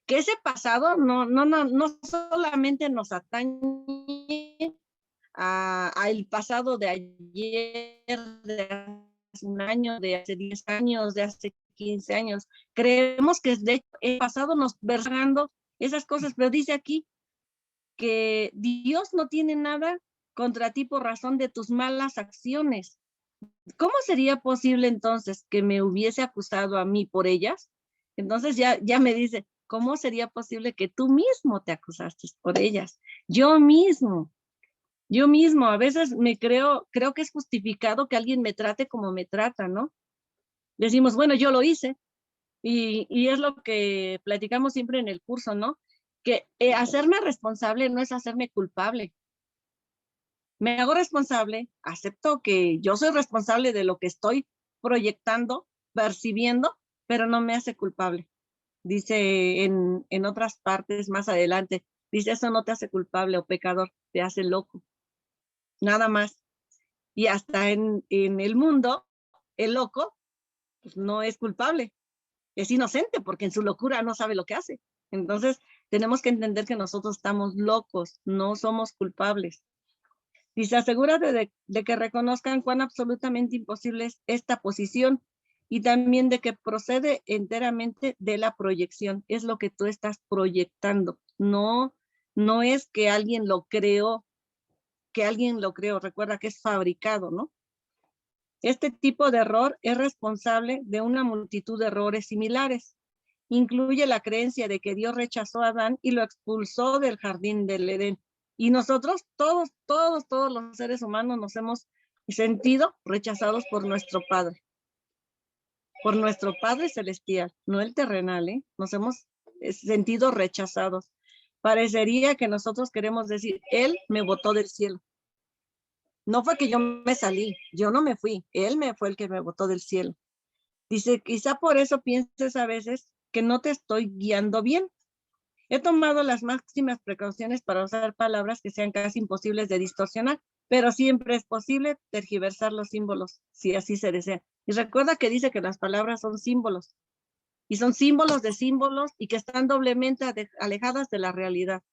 que ese pasado no solamente nos atañe a el pasado de ayer, de hace un año, de hace 10 años, de hace 15 años. Creemos que de el pasado nos vergando esas cosas, pero dice aquí que Dios no tiene nada contra ti por razón de tus malas acciones. ¿Cómo sería posible entonces que me hubiese acusado a mí por ellas? Entonces ya me dice, ¿cómo sería posible que tú mismo te acusaste por ellas? Yo mismo, a veces creo que es justificado que alguien me trate como me trata, ¿no? Decimos, bueno, yo lo hice, y es lo que platicamos siempre en el curso, ¿no? Que hacerme responsable no es hacerme culpable. Me hago responsable, acepto que yo soy responsable de lo que estoy proyectando, percibiendo, pero no me hace culpable. Dice en otras partes más adelante, dice, eso no te hace culpable o pecador, te hace loco. Nada más. Y hasta en el mundo, el loco pues, no es culpable, es inocente porque en su locura no sabe lo que hace. Entonces, tenemos que entender que nosotros estamos locos, no somos culpables. Dice, asegúrate de que reconozcan cuán absolutamente imposible es esta posición y también de que procede enteramente de la proyección. Es lo que tú estás proyectando. No es que alguien lo creó, recuerda que es fabricado, ¿no? Este tipo de error es responsable de una multitud de errores similares. Incluye la creencia de que Dios rechazó a Adán y lo expulsó del jardín del Edén. Y nosotros, todos los seres humanos nos hemos sentido rechazados por nuestro Padre celestial, no el terrenal, ¿eh? Nos hemos sentido rechazados. Parecería que nosotros queremos decir, Él me botó del cielo. No fue que yo me salí, yo no me fui, Él me fue el que me botó del cielo. Dice, quizá por eso pienses a veces que no te estoy guiando bien. He tomado las máximas precauciones para usar palabras que sean casi imposibles de distorsionar, pero siempre es posible tergiversar los símbolos, si así se desea. Y recuerda que dice que las palabras son símbolos, y son símbolos de símbolos y que están doblemente alejadas de la realidad.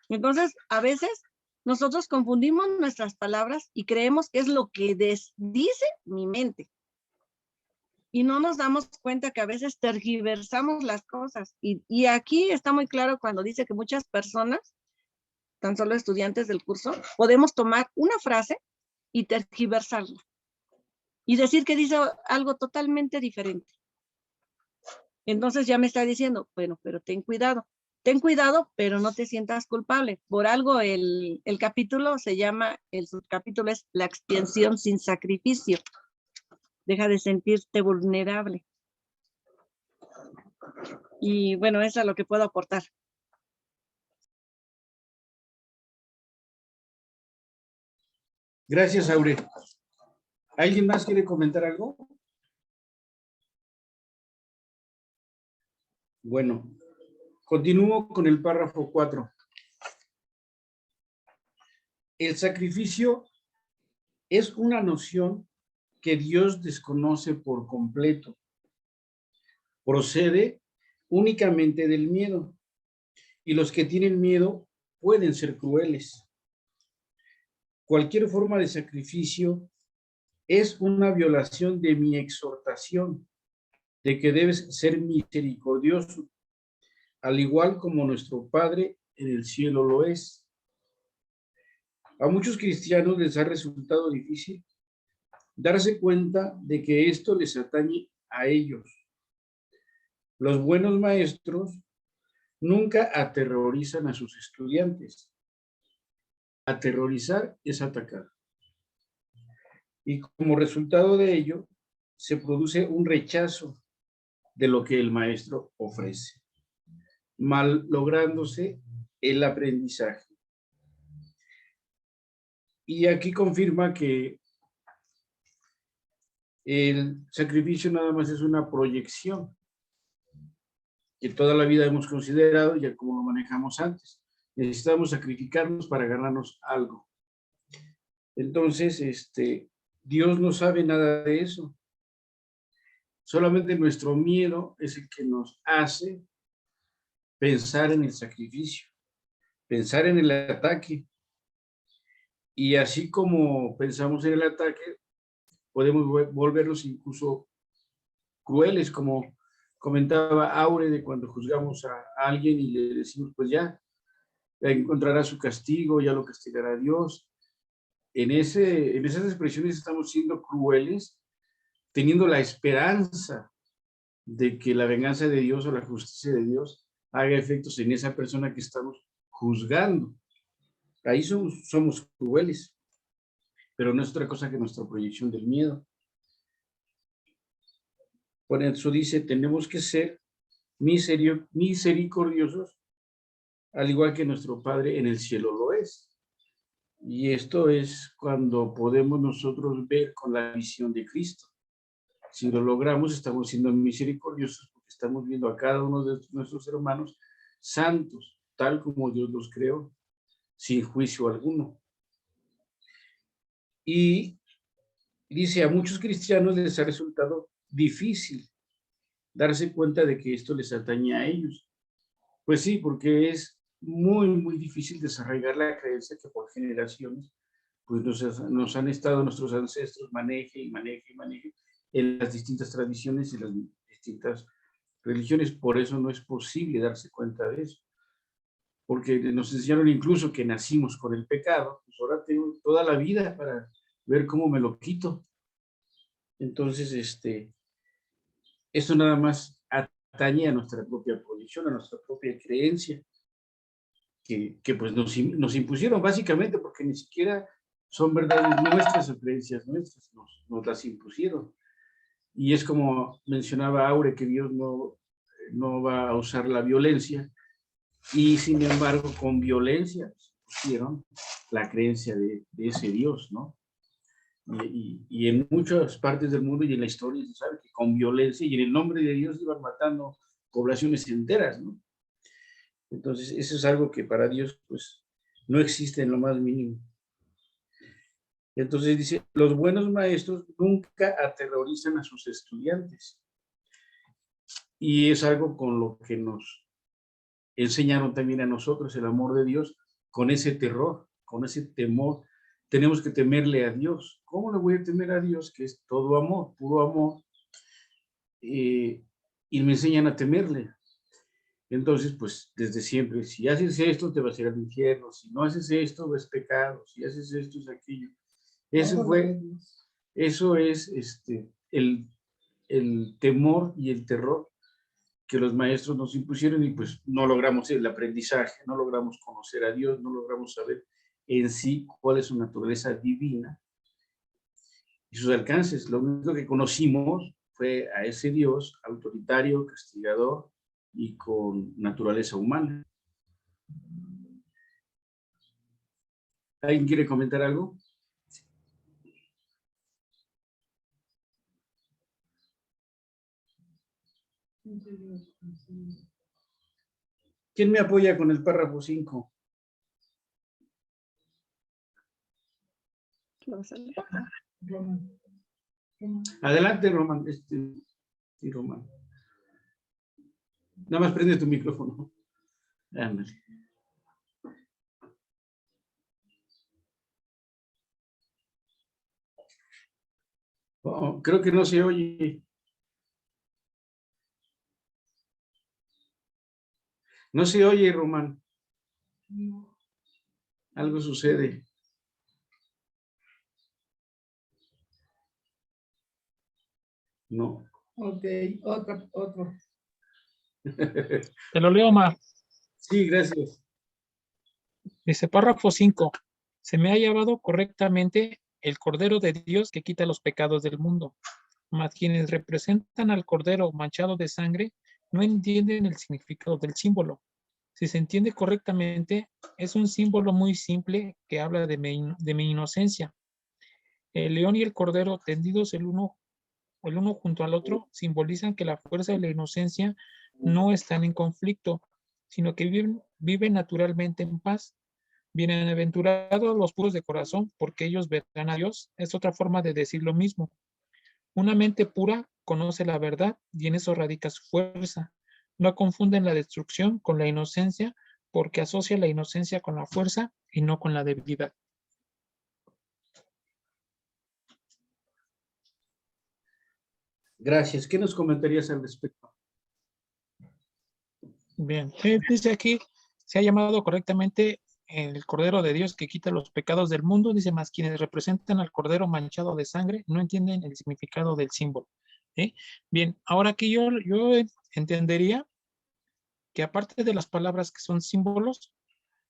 Entonces, a veces nosotros confundimos nuestras palabras y creemos que es lo que dice mi mente. Y no nos damos cuenta que a veces tergiversamos las cosas. Y aquí está muy claro cuando dice que muchas personas, tan solo estudiantes del curso, podemos tomar una frase y tergiversarla. Y decir que dice algo totalmente diferente. Entonces ya me está diciendo, bueno, pero ten cuidado, pero no te sientas culpable. Por algo el capítulo se llama, el subcapítulo es la expiación sin sacrificio. Deja de sentirte vulnerable. Y bueno, eso es lo que puedo aportar. Gracias, Aure. ¿Alguien más quiere comentar algo? Bueno, continúo con el párrafo 4. El sacrificio es una noción que Dios desconoce por completo. Procede únicamente del miedo, y los que tienen miedo pueden ser crueles. Cualquier forma de sacrificio es una violación de mi exhortación, de que debes ser misericordioso, al igual como nuestro Padre en el cielo lo es. A muchos cristianos les ha resultado difícil darse cuenta de que esto les atañe a ellos. Los buenos maestros nunca aterrorizan a sus estudiantes. Aterrorizar es atacar. Y como resultado de ello, se produce un rechazo de lo que el maestro ofrece, malográndose el aprendizaje. Y aquí confirma que El sacrificio nada más es una proyección que toda la vida hemos considerado, ya como lo manejamos antes. Necesitamos sacrificarnos para ganarnos algo. Entonces, Dios no sabe nada de eso. Solamente nuestro miedo es el que nos hace pensar en el sacrificio, pensar en el ataque. Y así como pensamos en el ataque, podemos volvernos incluso crueles, como comentaba Aure, de cuando juzgamos a alguien y le decimos, pues ya encontrará su castigo, ya lo castigará Dios. En esas expresiones estamos siendo crueles, teniendo la esperanza de que la venganza de Dios o la justicia de Dios haga efectos en esa persona que estamos juzgando. Ahí somos crueles, pero no es otra cosa que nuestra proyección del miedo. Por eso dice, tenemos que ser misericordiosos, al igual que nuestro Padre en el cielo lo es. Y esto es cuando podemos nosotros ver con la visión de Cristo. Si lo logramos, estamos siendo misericordiosos porque estamos viendo a cada uno de nuestros hermanos santos, tal como Dios los creó, sin juicio alguno. Y dice, a muchos cristianos les ha resultado difícil darse cuenta de que esto les atañe a ellos. Pues sí, porque es muy, muy difícil desarraigar la creencia que por generaciones pues nos han estado nuestros ancestros maneje y maneje y maneje en las distintas tradiciones y las distintas religiones. Por eso no es posible darse cuenta de eso. Porque nos enseñaron incluso que nacimos con el pecado, pues ahora tengo toda la vida para ver cómo me lo quito. Entonces, esto nada más atañe a nuestra propia posición, a nuestra propia creencia, que pues nos impusieron básicamente porque ni siquiera son verdades nuestras o creencias nuestras, nos las impusieron. Y es como mencionaba Aure, que Dios no va a usar la violencia, y sin embargo con violencia pusieron la creencia de ese Dios, ¿no? Y en muchas partes del mundo y en la historia se sabe que con violencia y en el nombre de Dios iban matando poblaciones enteras, ¿no? Entonces eso es algo que para Dios pues no existe en lo más mínimo. Entonces dice, los buenos maestros nunca aterrorizan a sus estudiantes. Y es algo con lo que nos enseñaron también a nosotros el amor de Dios, con ese terror, con ese temor. Tenemos que temerle a Dios. ¿Cómo le voy a temer a Dios? Que es todo amor, puro amor. Y me enseñan a temerle. Entonces, pues, desde siempre, si haces esto, te vas a ir al infierno. Si no haces esto, es pecado. Si haces esto, es aquello. Eso es el temor y el terror que los maestros nos impusieron y pues no logramos el aprendizaje, no logramos conocer a Dios, no logramos saber en sí cuál es su naturaleza divina y sus alcances. Lo único que conocimos fue a ese Dios autoritario, castigador y con naturaleza humana. ¿Alguien quiere comentar algo? ¿Quién me apoya con el párrafo 5? Adelante, Román. Sí, Román. Nada más prende tu micrófono. Ándale. Oh, creo que no se oye. No se oye, Román. Algo sucede. No. Ok, otro. Te lo leo, Omar. Sí, gracias. Dice párrafo 5. Se me ha llevado correctamente el Cordero de Dios que quita los pecados del mundo. Mas quienes representan al Cordero manchado de sangre no entienden el significado del símbolo. Si se entiende correctamente, es un símbolo muy simple que habla de mi inocencia. El león y el cordero tendidos el uno el uno junto al otro simbolizan que la fuerza y la inocencia no están en conflicto, sino que viven naturalmente en paz. Bienaventurados los puros de corazón, porque ellos verán a Dios. Es otra forma de decir lo mismo. Una mente pura conoce la verdad y en eso radica su fuerza. No confunden la destrucción con la inocencia, porque asocia la inocencia con la fuerza y no con la debilidad. Gracias. ¿Qué nos comentarías al respecto? Bien, dice aquí, se ha llamado correctamente el Cordero de Dios que quita los pecados del mundo. Dice, más quienes representan al Cordero manchado de sangre no entienden el significado del símbolo. ¿Sí? Bien, ahora aquí yo entendería que aparte de las palabras que son símbolos,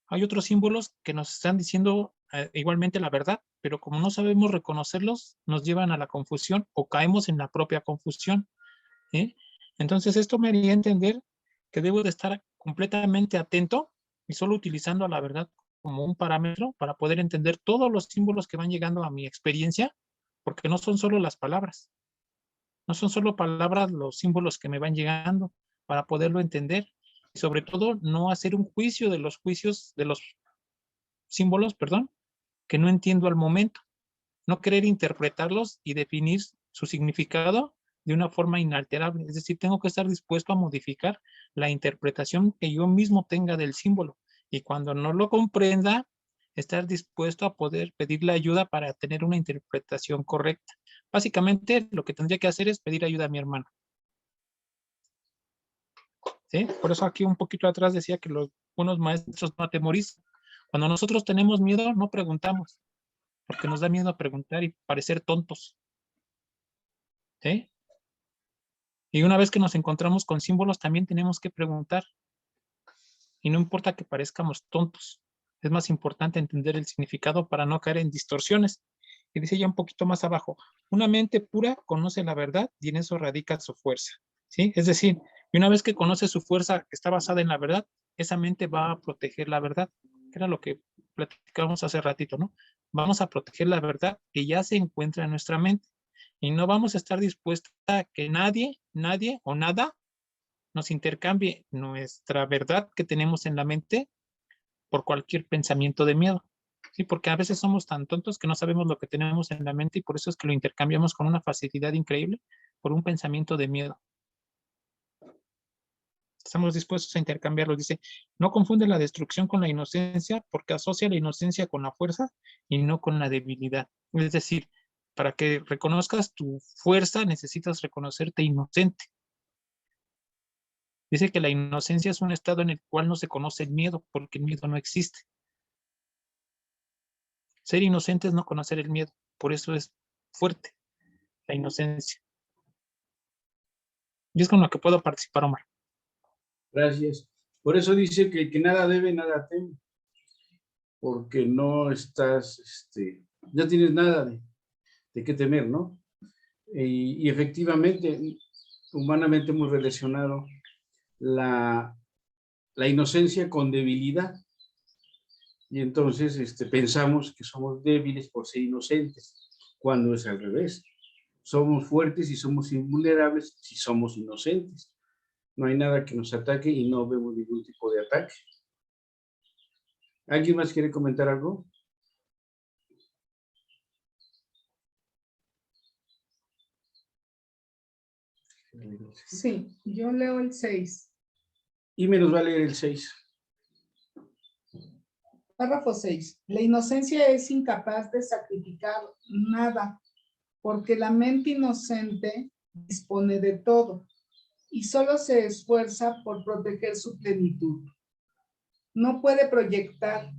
hay otros símbolos que nos están diciendo igualmente la verdad, pero como no sabemos reconocerlos, nos llevan a la confusión o caemos en la propia confusión. ¿Sí? Entonces esto me haría entender que debo de estar completamente atento y solo utilizando la verdad como un parámetro para poder entender todos los símbolos que van llegando a mi experiencia, porque no son solo las palabras, no son solo palabras los símbolos que me van llegando para poderlo entender y sobre todo no hacer un juicio de los juicios de los símbolos, perdón, que no entiendo al momento, no querer interpretarlos y definir su significado de una forma inalterable. Es decir, tengo que estar dispuesto a modificar la interpretación que yo mismo tenga del símbolo. Y cuando no lo comprenda, estar dispuesto a poder pedirle ayuda para tener una interpretación correcta. Básicamente, lo que tendría que hacer es pedir ayuda a mi hermano. ¿Sí? Por eso aquí un poquito atrás decía que los buenos maestros no atemorizan. Cuando nosotros tenemos miedo, no preguntamos, porque nos da miedo preguntar y parecer tontos. ¿Sí? Y una vez que nos encontramos con símbolos, también tenemos que preguntar. Y no importa que parezcamos tontos. Es más importante entender el significado para no caer en distorsiones. Y dice ya un poquito más abajo, una mente pura conoce la verdad y en eso radica su fuerza. ¿Sí? Es decir, y una vez que conoce su fuerza que está basada en la verdad, esa mente va a proteger la verdad, que era lo que platicábamos hace ratito, ¿no? Vamos a proteger la verdad que ya se encuentra en nuestra mente. Y no vamos a estar dispuestos a que nadie o nada nos intercambie nuestra verdad que tenemos en la mente por cualquier pensamiento de miedo. Sí, porque a veces somos tan tontos que no sabemos lo que tenemos en la mente y por eso es que lo intercambiamos con una facilidad increíble por un pensamiento de miedo. Estamos dispuestos a intercambiarlo. Dice, no confunde la destrucción con la inocencia porque asocia la inocencia con la fuerza y no con la debilidad. Es decir, para que reconozcas tu fuerza necesitas reconocerte inocente. Dice que la inocencia es un estado en el cual no se conoce el miedo porque el miedo no existe. Ser inocente es no conocer el miedo, por eso es fuerte la inocencia. Y es con lo que puedo participar, Omar. Gracias. Por eso dice que el que nada debe, nada teme. Porque no estás, no tienes nada de qué temer, ¿no? Y efectivamente, humanamente hemos relacionado la inocencia con debilidad. Y entonces pensamos que somos débiles por ser inocentes, cuando es al revés. Somos fuertes y somos invulnerables si somos inocentes. No hay nada que nos ataque y no vemos ningún tipo de ataque. ¿Alguien más quiere comentar algo? Sí, yo leo el 6. Y me nos va a leer el 6. Párrafo 6. La inocencia es incapaz de sacrificar nada, porque la mente inocente dispone de todo y solo se esfuerza por proteger su plenitud. No puede proyectar,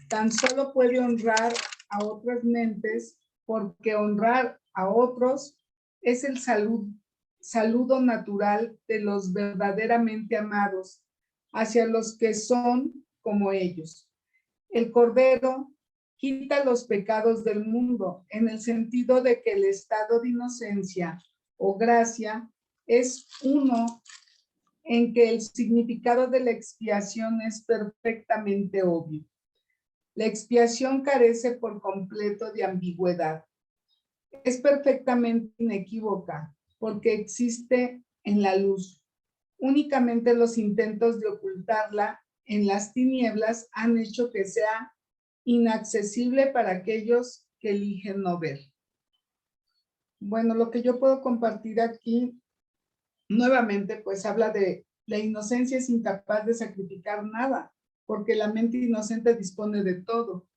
tan solo puede honrar a otras mentes, porque honrar a otros es el saludo natural de los verdaderamente amados hacia los que son como ellos. El Cordero quita los pecados del mundo en el sentido de que el estado de inocencia o gracia es uno en que el significado de la expiación es perfectamente obvio. La expiación carece por completo de ambigüedad. es perfectamente inequívoca porque existe en la luz. Únicamente los intentos de ocultarla en las tinieblas han hecho que sea inaccesible para aquellos que eligen no ver. Bueno, lo que yo puedo compartir aquí, nuevamente, pues habla de la inocencia es incapaz de sacrificar nada, porque la mente inocente dispone de todo.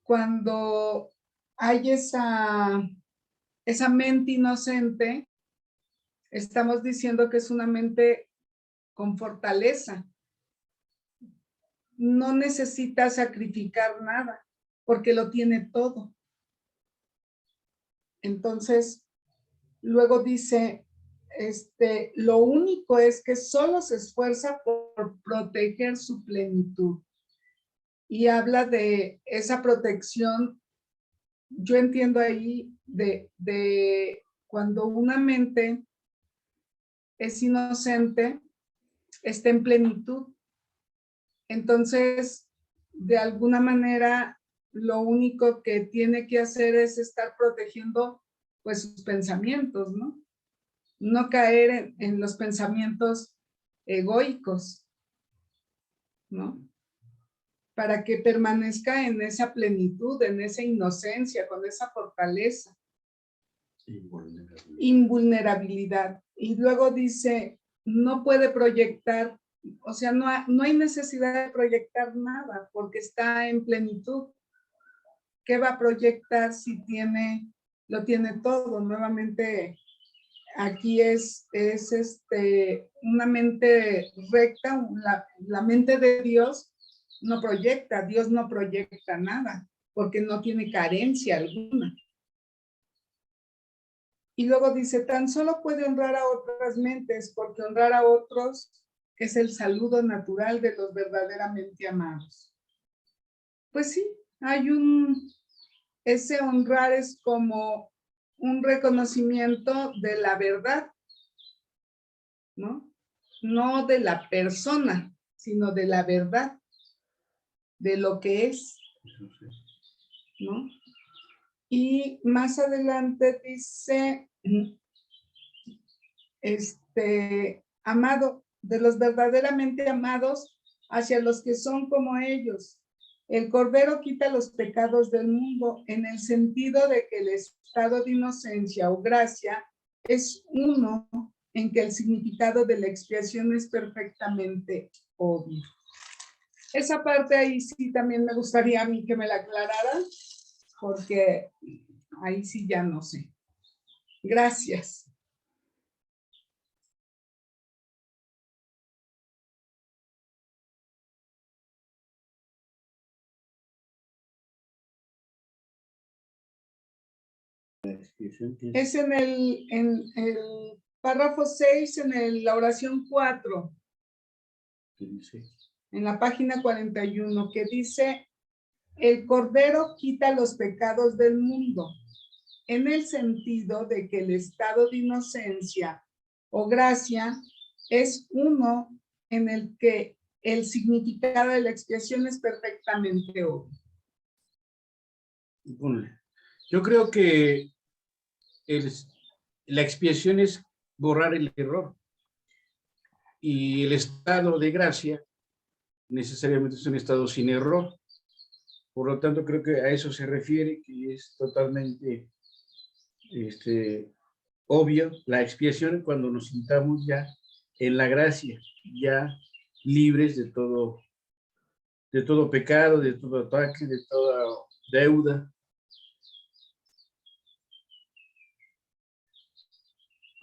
Cuando hay esa mente inocente, estamos diciendo que es una mente con fortaleza. No necesita sacrificar nada, porque lo tiene todo. Entonces, luego dice, lo único es que solo se esfuerza por proteger su plenitud. Y habla de esa protección, yo entiendo ahí, de cuando una mente es inocente, está en plenitud. Entonces, de alguna manera, lo único que tiene que hacer es estar protegiendo pues sus pensamientos, ¿no? No caer en los pensamientos egoicos, ¿no? Para que permanezca en esa plenitud, en esa inocencia, con esa fortaleza. Invulnerabilidad. Y luego dice, no puede proyectar, o sea, no hay necesidad de proyectar nada porque está en plenitud. ¿Qué va a proyectar si lo tiene todo? Nuevamente, aquí es una mente recta, la mente de Dios no proyecta, Dios no proyecta nada, porque no tiene carencia alguna. Y luego dice, tan solo puede honrar a otras mentes, porque honrar a otros es el saludo natural de los verdaderamente amados. Pues sí, ese honrar es como un reconocimiento de la verdad, ¿no? No de la persona, sino de la verdad, de lo que es, ¿no? Y más adelante dice, amado, de los verdaderamente amados hacia los que son como ellos. El Cordero quita los pecados del mundo en el sentido de que el estado de inocencia o gracia es uno en que el significado de la expiación es perfectamente obvio. Esa parte ahí sí también me gustaría a mí que me la aclararan, porque ahí sí ya no sé. Gracias. Es en el párrafo 6, en la oración 4. ¿Qué dice? En la página 41, que dice, el Cordero quita los pecados del mundo, en el sentido de que el estado de inocencia o gracia es uno en el que el significado de la expiación es perfectamente obvio. Yo creo que la expiación es borrar el error y el estado de gracia necesariamente es un estado sin error. Por lo tanto, creo que a eso se refiere, que es totalmente obvio la expiación cuando nos sintamos ya en la gracia, ya libres de todo pecado, de todo ataque, de toda deuda.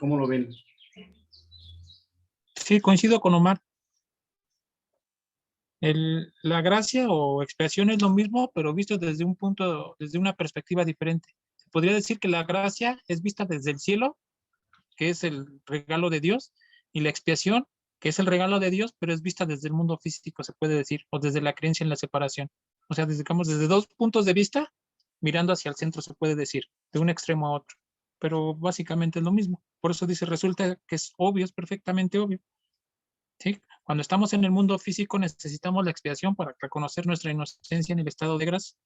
¿Cómo lo ven? Sí, coincido con Omar. La gracia o expiación es lo mismo, pero visto desde desde una perspectiva diferente. Se podría decir que la gracia es vista desde el cielo, que es el regalo de Dios, y la expiación, que es el regalo de Dios, pero es vista desde el mundo físico, se puede decir, o desde la creencia en la separación. O sea, desde dos puntos de vista, mirando hacia el centro, se puede decir, de un extremo a otro. Pero básicamente es lo mismo. Por eso dice, resulta que es obvio, es perfectamente obvio. ¿Sí? Cuando estamos en el mundo físico necesitamos la expiación para reconocer nuestra inocencia en el estado de gracia.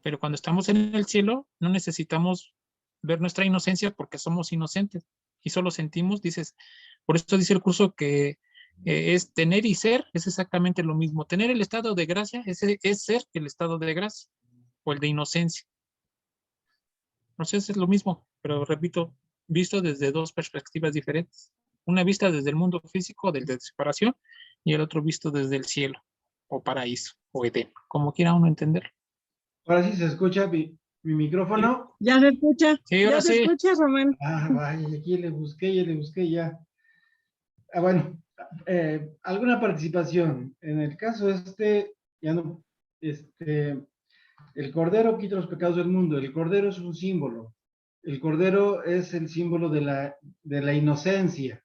Pero cuando estamos en el cielo, no necesitamos ver nuestra inocencia porque somos inocentes y solo sentimos, dices, por eso dice el curso que es tener y ser, es exactamente lo mismo. Tener el estado de gracia es ser el estado de gracia o el de inocencia. Entonces es lo mismo, pero repito, visto desde dos perspectivas diferentes. Una vista desde el mundo físico, del de separación, y el otro visto desde el cielo, o paraíso, o Edén, como quiera uno entender. Ahora sí se escucha mi micrófono. ¿Ya se escucha? Sí, ahora ¿Ya se sí. escucha, Román? Ah, vaya, aquí le busqué ya. Ah, bueno, alguna participación. En el caso ya no, el Cordero quita los pecados del mundo. El Cordero es un símbolo. El Cordero es el símbolo de la inocencia.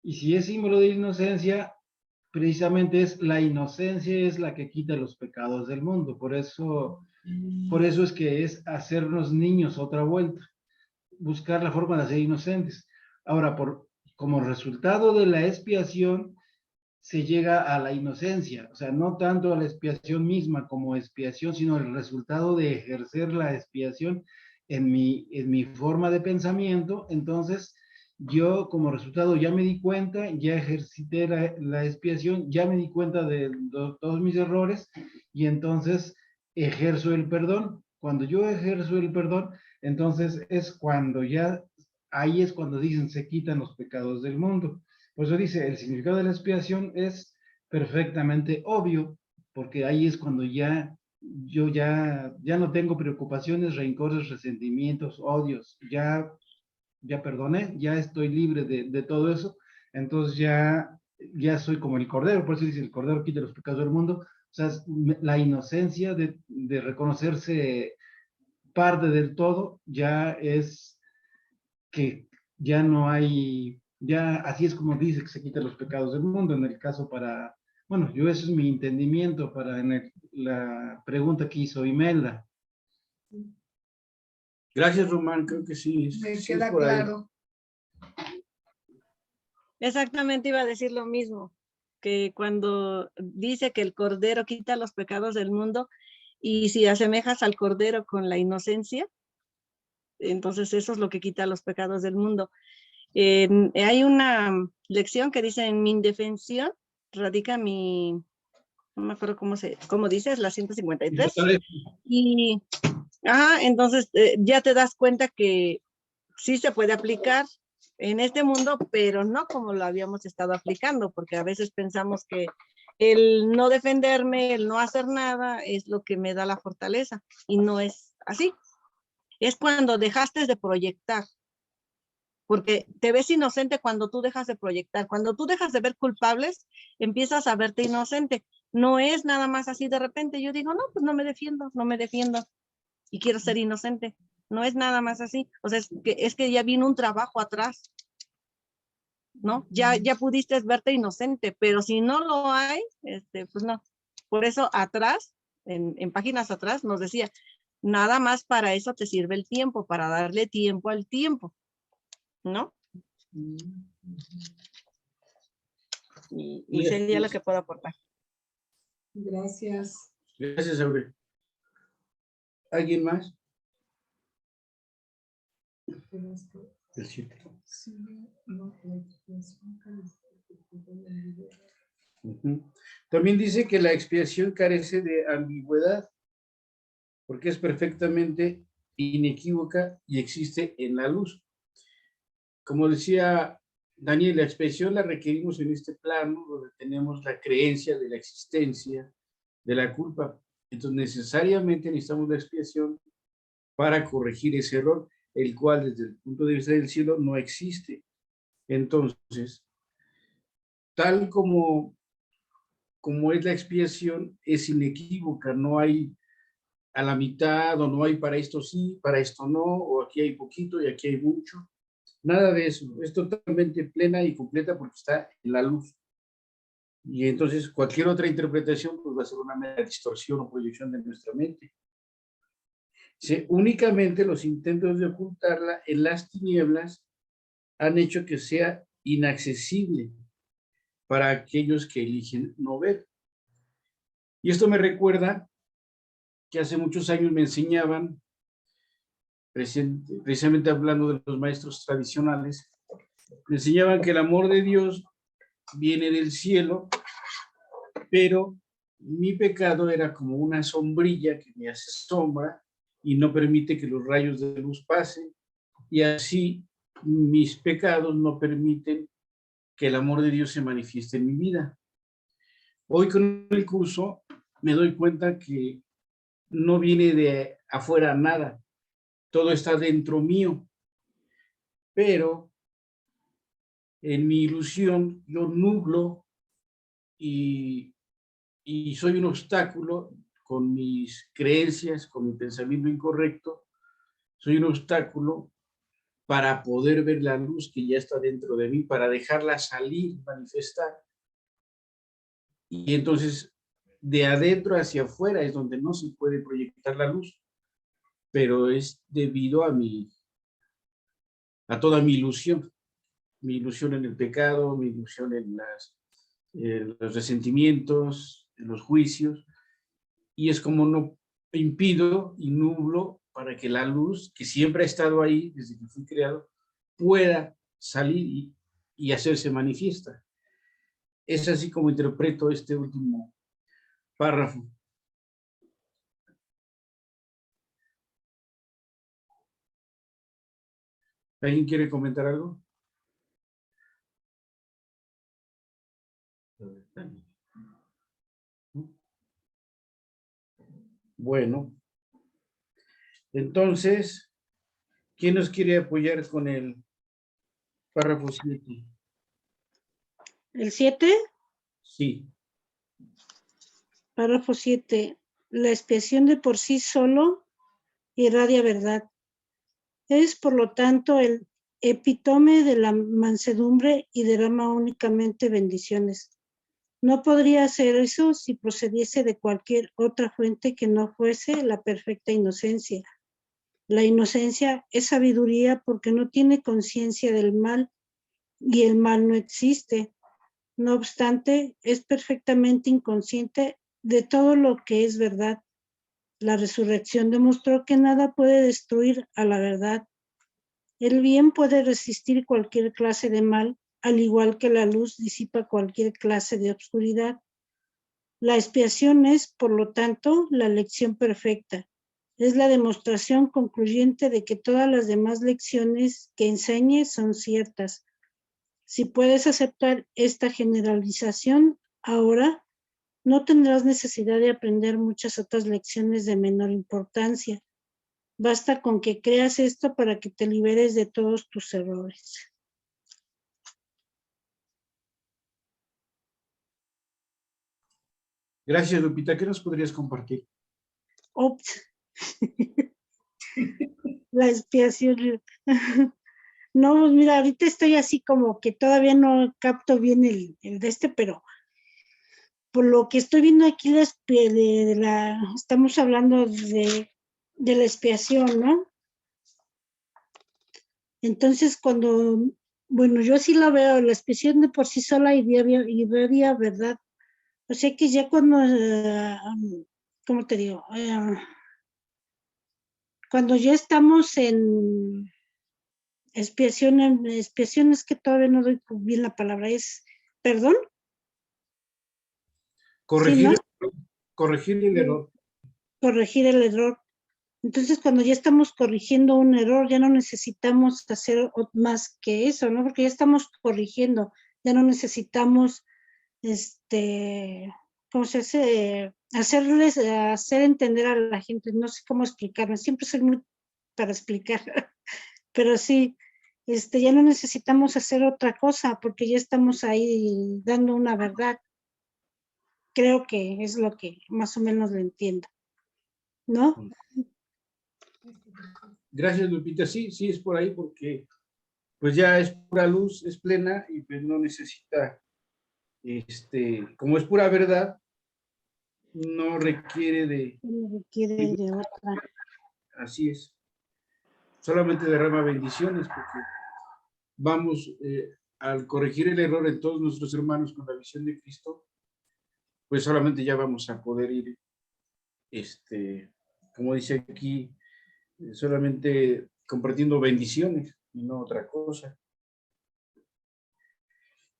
Y si es símbolo de inocencia, precisamente es la inocencia es la que quita los pecados del mundo. Por eso es que es hacernos niños otra vuelta, buscar la forma de ser inocentes. Ahora, como resultado de la expiación, se llega a la inocencia, o sea, no tanto a la expiación misma como expiación, sino el resultado de ejercer la expiación en mi forma de pensamiento. Entonces, yo como resultado ya me di cuenta, ya ejercité la expiación, ya me di cuenta de todos mis errores y entonces ejerzo el perdón. Cuando yo ejerzo el perdón, entonces ahí es cuando dicen se quitan los pecados del mundo. Por eso dice, el significado de la expiación es perfectamente obvio, porque ahí es cuando yo ya no tengo preocupaciones, rencores, resentimientos, odios, ya perdoné, ya estoy libre de todo eso, entonces ya soy como el Cordero, por eso dice, el Cordero quita los pecados del mundo, o sea, la inocencia de reconocerse parte del todo, ya es que ya no hay, ya así es como dice que se quitan los pecados del mundo, en el caso bueno, eso es mi entendimiento la pregunta que hizo Imelda. Gracias, Román, creo que sí. Me sí queda es por ahí. claro. Exactamente iba a decir lo mismo, que cuando dice que el Cordero quita los pecados del mundo, y si asemejas al Cordero con la inocencia, entonces eso es lo que quita los pecados del mundo. Hay una lección que dice, en mi indefensión radica no me acuerdo cómo dice, es la 153. Y, entonces ya te das cuenta que sí se puede aplicar en este mundo, pero no como lo habíamos estado aplicando, porque a veces pensamos que el no defenderme, el no hacer nada es lo que me da la fortaleza, y no es así. Es cuando dejaste de proyectar, porque te ves inocente cuando tú dejas de proyectar. Cuando tú dejas de ver culpables, empiezas a verte inocente. No es nada más así de repente. Yo digo, no, pues no me defiendo y quiero ser inocente. No es nada más así. O sea, es que ya vino un trabajo atrás, ¿no? Ya pudiste verte inocente, pero si no lo hay, pues no. Por eso atrás, en páginas atrás, nos decía, nada más para eso te sirve el tiempo, para darle tiempo al tiempo, ¿no? Y sería lo que puedo aportar. Gracias. Gracias, Aurelio. ¿Alguien más? El 7. También dice que la expiación carece de ambigüedad, porque es perfectamente inequívoca y existe en la luz. Como decía Daniel, la expiación la requerimos en este plano, donde tenemos la creencia de la existencia de la culpa. Entonces, necesariamente necesitamos la expiación para corregir ese error, el cual desde el punto de vista del cielo no existe. Entonces, tal como es la expiación, es inequívoca, no hay a la mitad, o no hay para esto sí, para esto no, o aquí hay poquito y aquí hay mucho. Nada de eso, es totalmente plena y completa porque está en la luz. Y entonces cualquier otra interpretación pues va a ser una mera distorsión o proyección de nuestra mente. Únicamente los intentos de ocultarla en las tinieblas han hecho que sea inaccesible para aquellos que eligen no ver. Y esto me recuerda que hace muchos años me enseñaban, precisamente hablando de los maestros tradicionales, me enseñaban que el amor de Dios viene del cielo, pero mi pecado era como una sombrilla que me hace sombra y no permite que los rayos de luz pasen, y así mis pecados no permiten que el amor de Dios se manifieste en mi vida. Hoy con el curso me doy cuenta que no viene de afuera nada, todo está dentro mío, pero en mi ilusión yo nublo y soy un obstáculo con mis creencias, con mi pensamiento incorrecto, soy un obstáculo para poder ver la luz que ya está dentro de mí, para dejarla salir, manifestar. Y entonces, de adentro hacia afuera es donde no se puede proyectar la luz, pero es debido a toda mi ilusión en el pecado, mi ilusión en los resentimientos, en los juicios, y es como no impido y nublo para que la luz, que siempre ha estado ahí desde que fui creado, pueda salir y hacerse manifiesta. Es así como interpreto este último párrafo. ¿Alguien quiere comentar algo? Bueno, entonces, ¿quién nos quiere apoyar con el párrafo 7? ¿El 7? Sí. Párrafo 7. La expiación de por sí solo irradia verdad. Es, por lo tanto, el epítome de la mansedumbre y derrama únicamente bendiciones. No podría hacer eso si procediese de cualquier otra fuente que no fuese la perfecta inocencia. La inocencia es sabiduría porque no tiene conciencia del mal y el mal no existe. No obstante, es perfectamente inconsciente de todo lo que es verdad. La resurrección demostró que nada puede destruir a la verdad. El bien puede resistir cualquier clase de mal, al igual que la luz disipa cualquier clase de obscuridad. La expiación es, por lo tanto, la lección perfecta. Es la demostración concluyente de que todas las demás lecciones que enseñe son ciertas. Si puedes aceptar esta generalización, ahora no tendrás necesidad de aprender muchas otras lecciones de menor importancia. Basta con que creas esto para que te liberes de todos tus errores. Gracias, Lupita. ¿Qué nos podrías compartir? Ops. La expiación. No, mira, ahorita estoy así como que todavía no capto bien el de este, pero por lo que estoy viendo aquí, estamos hablando de la expiación, ¿no? Entonces, bueno, yo sí la veo, la expiación de por sí sola irradia verdad. O sea que ya cuando, ¿cómo te digo? Cuando ya estamos en expiación es que todavía no doy bien la palabra, ¿perdón? Corregir, ¿Sí, corregir el error. Corregir el error. Entonces, cuando ya estamos corrigiendo un error, ya no necesitamos hacer más que eso, ¿no? Porque ya estamos corrigiendo, ya no necesitamos, ¿cómo se hace? Hacer entender a la gente, no sé cómo explicarme, siempre soy muy para explicar, pero sí, ya no necesitamos hacer otra cosa, porque ya estamos ahí dando una verdad. Creo que es lo que más o menos lo entiendo, ¿no? Gracias, Lupita. Sí, sí, es por ahí porque pues ya es pura luz, es plena y pues no necesita, como es pura verdad, no requiere No requiere de otra. así es. Solamente derrama bendiciones porque vamos, al corregir el error en todos nuestros hermanos con la visión de Cristo, pues solamente ya vamos a poder ir como dice aquí, solamente compartiendo bendiciones y no otra cosa.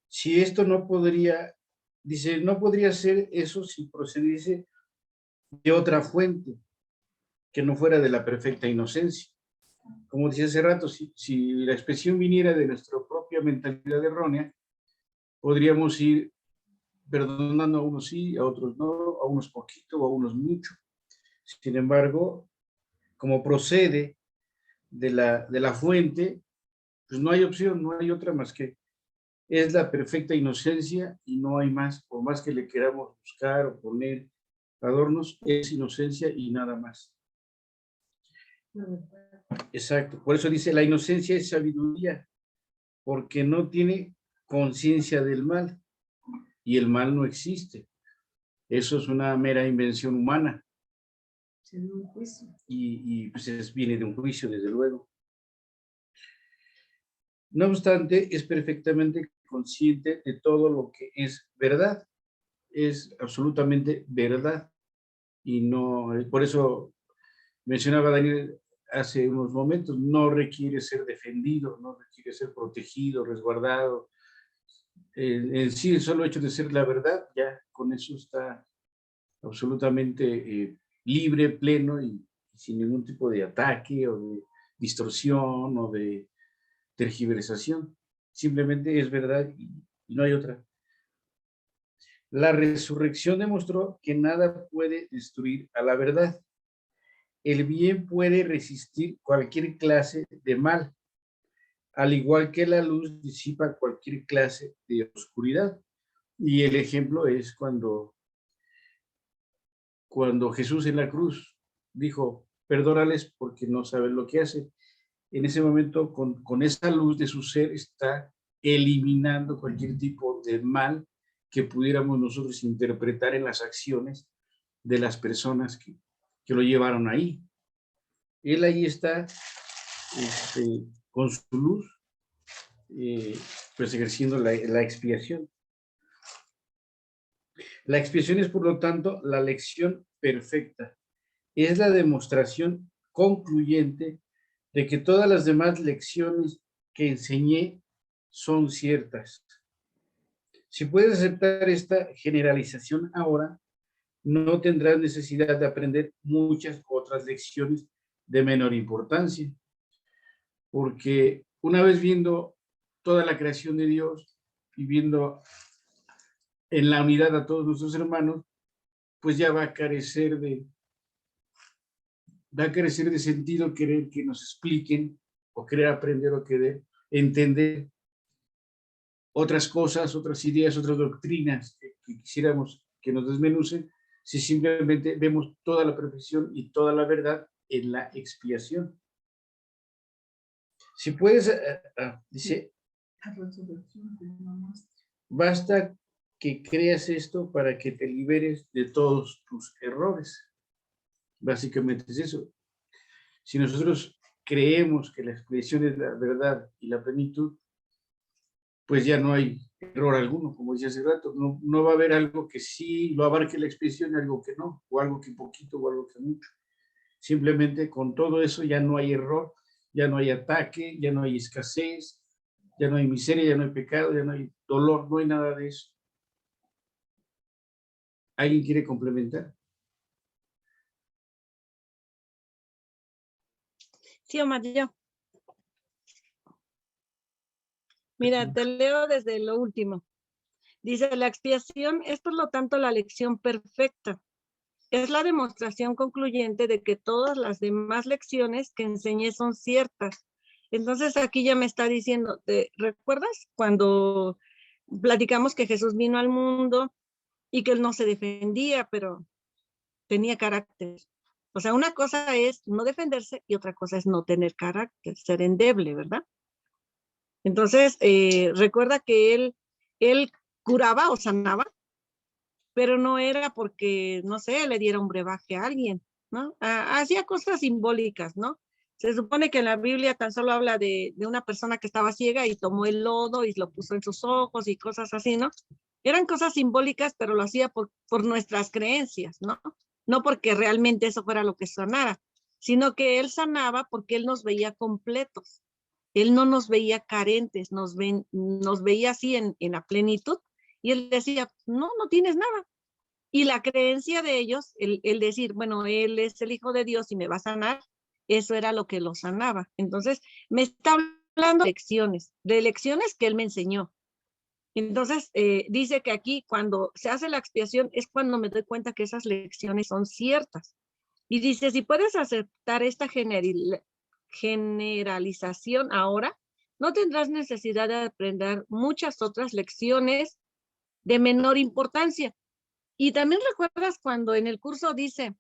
Si esto no podría, dice, no podría ser eso si procediese de otra fuente que no fuera de la perfecta inocencia. Como decía hace rato, si la expresión viniera de nuestra propia mentalidad errónea, podríamos ir perdonando a unos sí, a otros no, a unos poquito, a unos mucho. Sin embargo, como procede de la fuente, pues no hay opción, no hay otra más que es la perfecta inocencia y no hay más, por más que le queramos buscar o poner adornos, es inocencia y nada más. Exacto, por eso dice, la inocencia es sabiduría, porque no tiene conciencia del mal, y el mal no existe. Eso es una mera invención humana. Y pues viene de un juicio, desde luego. No obstante, es perfectamente consciente de todo lo que es verdad. Es absolutamente verdad. Y no, por eso mencionaba Daniel hace unos momentos, no requiere ser defendido, no requiere ser protegido, resguardado. En sí, el solo hecho de ser la verdad, ya con eso está absolutamente libre, pleno y sin ningún tipo de ataque o de distorsión o de tergiversación. Simplemente es verdad y no hay otra. La resurrección demostró que nada puede destruir a la verdad. El bien puede resistir cualquier clase de mal, al igual que la luz disipa cualquier clase de oscuridad. Y el ejemplo es cuando Jesús en la cruz dijo, perdónales porque no saben lo que hacen. En ese momento, con esa luz de su ser, está eliminando cualquier tipo de mal que pudiéramos nosotros interpretar en las acciones de las personas que lo llevaron ahí. Él ahí está con su luz, pues ejerciendo la expiación. La expiación es, por lo tanto, la lección perfecta. Es la demostración concluyente de que todas las demás lecciones que enseñé son ciertas. Si puedes aceptar esta generalización ahora, no tendrás necesidad de aprender muchas otras lecciones de menor importancia, porque una vez viendo toda la creación de Dios y viendo en la unidad a todos nuestros hermanos, pues ya va a carecer de sentido querer que nos expliquen o querer aprender o querer entender otras cosas, otras ideas, otras doctrinas que quisiéramos que nos desmenucen, si simplemente vemos toda la perfección y toda la verdad en la expiación. Si puedes, dice, basta que creas esto para que te liberes de todos tus errores. Básicamente es eso. Si nosotros creemos que la expiación es la verdad y la plenitud, pues ya no hay error alguno, como decía hace rato. No va a haber algo que sí lo abarque la expiación y algo que no, o algo que poquito o algo que mucho. Simplemente con todo eso ya no hay error, ya no hay ataque, ya no hay escasez, ya no hay miseria, ya no hay pecado, ya no hay dolor, no hay nada de eso. ¿Alguien quiere complementar? Sí, Omar, yo. Mira, te leo desde lo último. Dice, la expiación es por lo tanto la lección perfecta. Es la demostración concluyente de que todas las demás lecciones que enseñé son ciertas. Entonces aquí ya me está diciendo, ¿recuerdas cuando platicamos que Jesús vino al mundo y que él no se defendía, pero tenía carácter? O sea, una cosa es no defenderse y otra cosa es no tener carácter, ser endeble, ¿verdad? Entonces, recuerda que él curaba o sanaba, pero no era porque, no sé, le diera un brebaje a alguien, ¿no? Hacía cosas simbólicas, ¿no? Se supone que en la Biblia tan solo habla de una persona que estaba ciega y tomó el lodo y lo puso en sus ojos y cosas así, ¿no? Eran cosas simbólicas, pero lo hacía por nuestras creencias, ¿no? no porque realmente eso fuera lo que sanara, sino que él sanaba porque él nos veía completos. Él no nos veía carentes, nos veía así en la plenitud. Y él decía, no, no tienes nada. Y la creencia de ellos, el decir, bueno, él es el Hijo de Dios y me va a sanar, eso era lo que lo sanaba. Entonces, me está hablando de lecciones que él me enseñó. Entonces, dice que aquí cuando se hace la expiación es cuando me doy cuenta que esas lecciones son ciertas. Y dice, si puedes aceptar esta generalización ahora, no tendrás necesidad de aprender muchas otras lecciones de menor importancia. Y también recuerdas cuando en el curso dice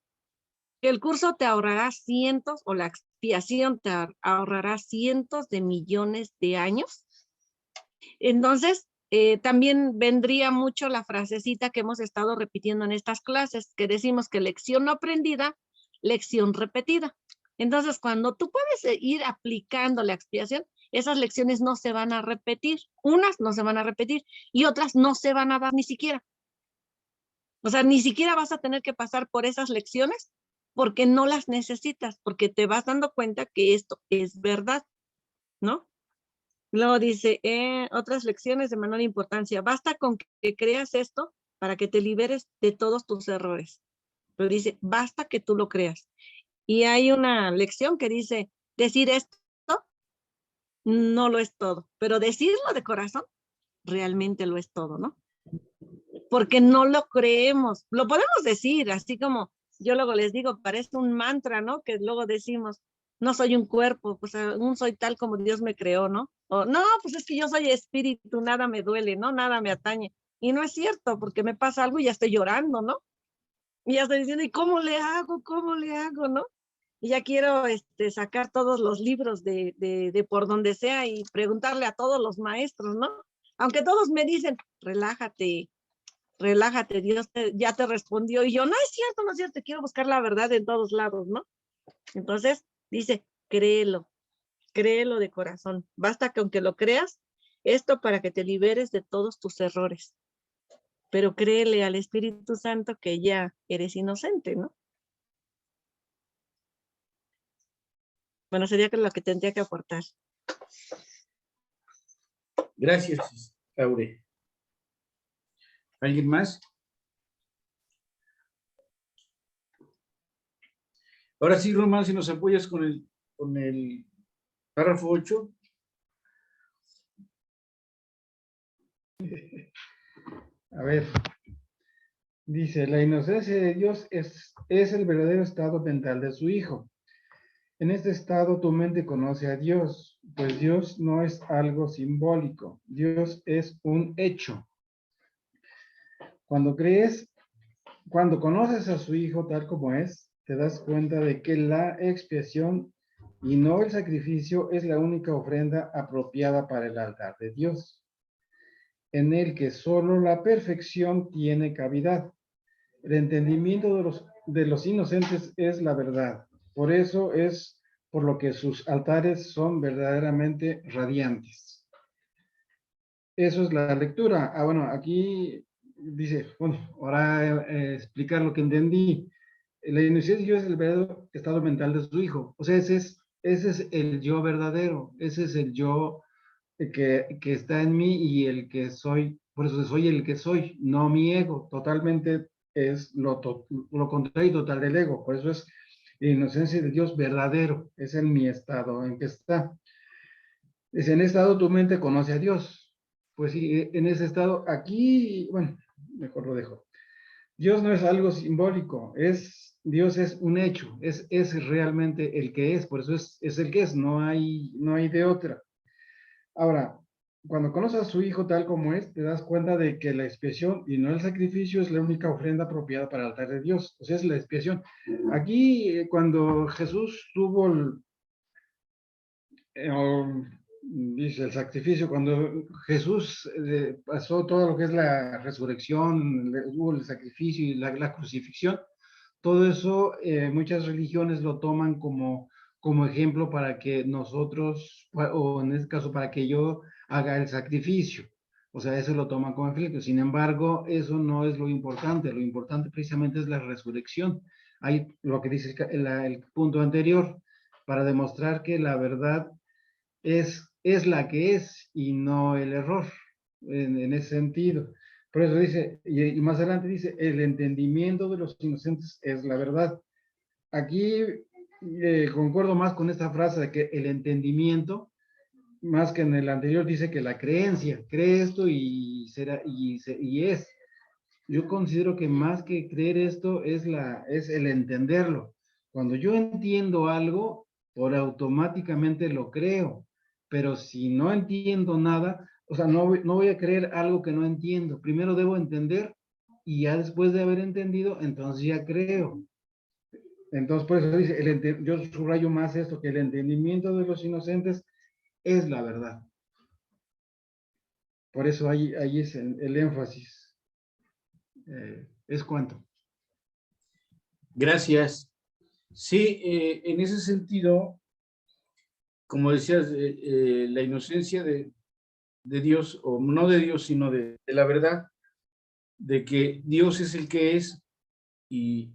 que el curso te ahorrará cientos, o la expiación te ahorrará cientos de millones de años. Entonces, también vendría mucho la frasecita que hemos estado repitiendo en estas clases, que decimos que lección no aprendida, lección repetida. Entonces, cuando tú puedes ir aplicando la expiación, esas lecciones no se van a repetir. Unas no se van a repetir y otras no se van a dar ni siquiera. O sea, ni siquiera vas a tener que pasar por esas lecciones porque no las necesitas, porque te vas dando cuenta que esto es verdad, ¿no? Luego dice, otras lecciones de menor importancia. Basta con que creas esto para que te liberes de todos tus errores. Pero dice, basta que tú lo creas. Y hay una lección que dice, decir esto no lo es todo, pero decirlo de corazón realmente lo es todo, ¿no? Porque no lo creemos. Lo podemos decir, así como yo luego les digo, parece un mantra, ¿no? Que luego decimos, no soy un cuerpo, pues aún soy tal como Dios me creó, ¿no? O no, pues es que yo soy espíritu, nada me duele, ¿no? Nada me atañe. Y no es cierto, porque me pasa algo y ya estoy llorando, ¿no? Y ya estoy diciendo, ¿y cómo le hago? ¿Cómo le hago? ¿No? Y ya quiero sacar todos los libros de por donde sea y preguntarle a todos los maestros, ¿no? Aunque todos me dicen, relájate, relájate, Dios ya te respondió. Y yo, no es cierto, no es cierto, quiero buscar la verdad en todos lados, ¿no? Entonces, dice, créelo de corazón. Basta que aunque lo creas, esto para que te liberes de todos tus errores. Pero créele al Espíritu Santo que ya eres inocente, ¿no? Bueno, sería lo que tendría que aportar. Gracias, Aure. ¿Alguien más? Ahora sí, Román, si nos apoyas con el párrafo 8. A ver, dice, la inocencia de Dios es el verdadero estado mental de su Hijo. En este estado tu mente conoce a Dios, pues Dios no es algo simbólico, Dios es un hecho. Cuando conoces a su Hijo tal como es, te das cuenta de que la expiación y no el sacrificio es la única ofrenda apropiada para el altar de Dios, en el que solo la perfección tiene cavidad. El entendimiento de los inocentes es la verdad. Por eso es por lo que sus altares son verdaderamente radiantes. Eso es la lectura. Bueno, aquí dice, bueno, ahora explicar lo que entendí. La inocencia de Dios es el verdadero estado mental de su Hijo. O sea, ese es el yo verdadero. Ese es el yo que está en mí y el que soy. Por eso soy el que soy, no mi ego. Totalmente es lo contrario total del ego. Por eso es la inocencia de Dios verdadero. Es en mi estado en que está. Es en ese estado tu mente conoce a Dios. Pues sí, en ese estado, aquí, bueno, mejor lo dejo. Dios no es algo simbólico, Dios es un hecho, es realmente el que es, por eso es el que es, no hay de otra. Ahora, cuando conoces a su Hijo tal como es, te das cuenta de que la expiación y no el sacrificio es la única ofrenda apropiada para el altar de Dios, o sea, es la expiación. Aquí, cuando Jesús tuvo dice el sacrificio, cuando Jesús pasó todo lo que es la resurrección, hubo el sacrificio y la crucifixión, todo eso muchas religiones lo toman como ejemplo para que nosotros, o en este caso para que yo haga el sacrificio. O sea, eso lo toman como efecto. Sin embargo, eso no es lo importante. Lo importante precisamente es la resurrección. Hay lo que dice el punto anterior, para demostrar que la verdad es la que es y no el error, en ese sentido. Por eso dice, y más adelante dice, el entendimiento de los inocentes es la verdad. Aquí concuerdo más con esta frase de que el entendimiento, más que en el anterior, dice que la creencia, cree esto y será, y es. Yo considero que más que creer esto es el entenderlo. Cuando yo entiendo algo, por automáticamente lo creo. Pero si no entiendo nada, o sea, no voy a creer algo que no entiendo. Primero debo entender y ya después de haber entendido, entonces ya creo. Entonces, por eso dice, yo subrayo más esto, que el entendimiento de los inocentes es la verdad. Por eso ahí es el énfasis. Es cuanto. Gracias. Sí, en ese sentido, como decías, la inocencia de Dios, o no de Dios, sino de la verdad, de que Dios es el que es y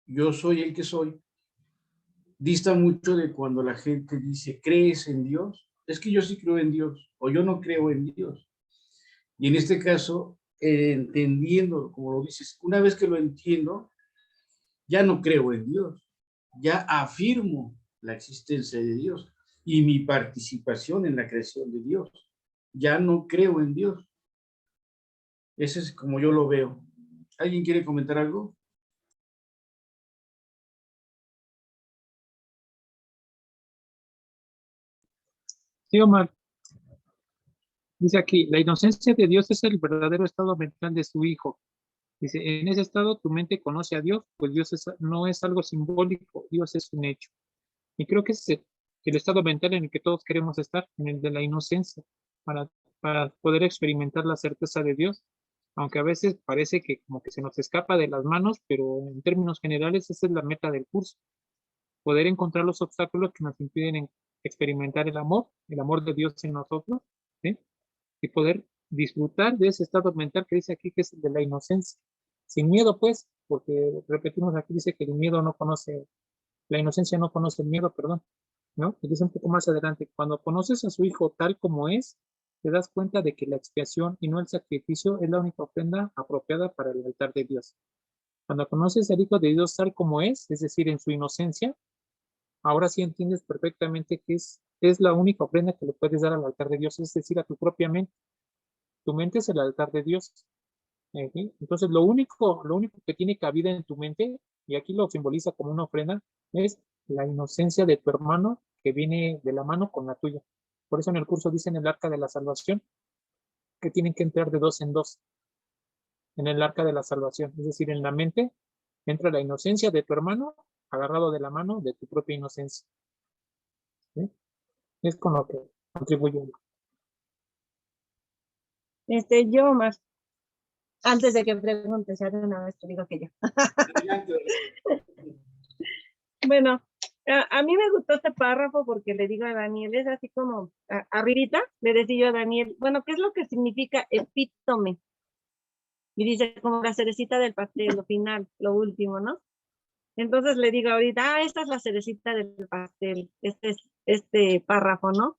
yo soy el que soy, dista mucho de cuando la gente dice, ¿crees en Dios? Es que yo sí creo en Dios, o yo no creo en Dios. Y en este caso, entendiendo, como lo dices, una vez que lo entiendo, ya no creo en Dios, ya afirmo la existencia de Dios y mi participación en la creación de Dios. Ya no creo en Dios. Ese es como yo lo veo. ¿Alguien quiere comentar algo? Sí, Omar, dice aquí, la inocencia de Dios es el verdadero estado mental de su Hijo. Dice, en ese estado tu mente conoce a Dios, pues Dios no es algo simbólico, Dios es un hecho. Y creo que ese es el estado mental en el que todos queremos estar, en el de la inocencia, para, para poder experimentar la certeza de Dios, aunque a veces parece que como que se nos escapa de las manos, pero en términos generales esa es la meta del curso, poder encontrar los obstáculos que nos impiden experimentar el amor de Dios en nosotros, ¿sí? Y poder disfrutar de ese estado mental que dice aquí que es el de la inocencia, sin miedo pues, porque repetimos aquí, dice que el miedo no conoce, la inocencia no conoce el miedo, perdón, ¿no? Y dice un poco más adelante, cuando conoces a su Hijo tal como es, te das cuenta de que la expiación y no el sacrificio es la única ofrenda apropiada para el altar de Dios. Cuando conoces al Hijo de Dios tal como es decir, en su inocencia, ahora sí entiendes perfectamente que es la única ofrenda que le puedes dar al altar de Dios, es decir, a tu propia mente. Tu mente es el altar de Dios. ¿Sí? Entonces, lo único que tiene cabida en tu mente, y aquí lo simboliza como una ofrenda, es la inocencia de tu hermano que viene de la mano con la tuya. Por eso en el curso dicen el arca de la salvación, que tienen que entrar de dos en dos en el arca de la salvación. Es decir, en la mente entra la inocencia de tu hermano agarrado de la mano de tu propia inocencia. ¿Sí? Es con lo que contribuye. Yo más, antes de que preguntes, ya de una vez te digo que yo. Bueno, a mí me gustó este párrafo porque le digo a Daniel, es así como, arribita, le decía yo a Daniel, bueno, ¿qué es lo que significa epítome? Y dice como la cerecita del pastel, lo final, lo último, ¿no? Entonces le digo ahorita, esta es la cerecita del pastel, este párrafo, ¿no?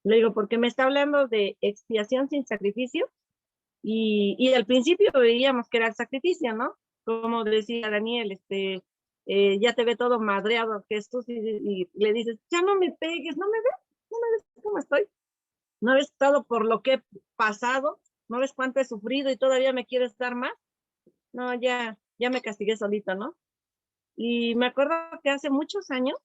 Le digo, porque me está hablando de expiación sin sacrificio, y al principio veíamos que era el sacrificio, ¿no? Como decía Daniel, ya te ve todo madreado Jesús y le dices, ya no me pegues, no me ves cómo estoy, no ves todo por lo que he pasado, no ves cuánto he sufrido y todavía me quieres dar más, no, ya me castigué solita, ¿no? Y me acuerdo que hace muchos años,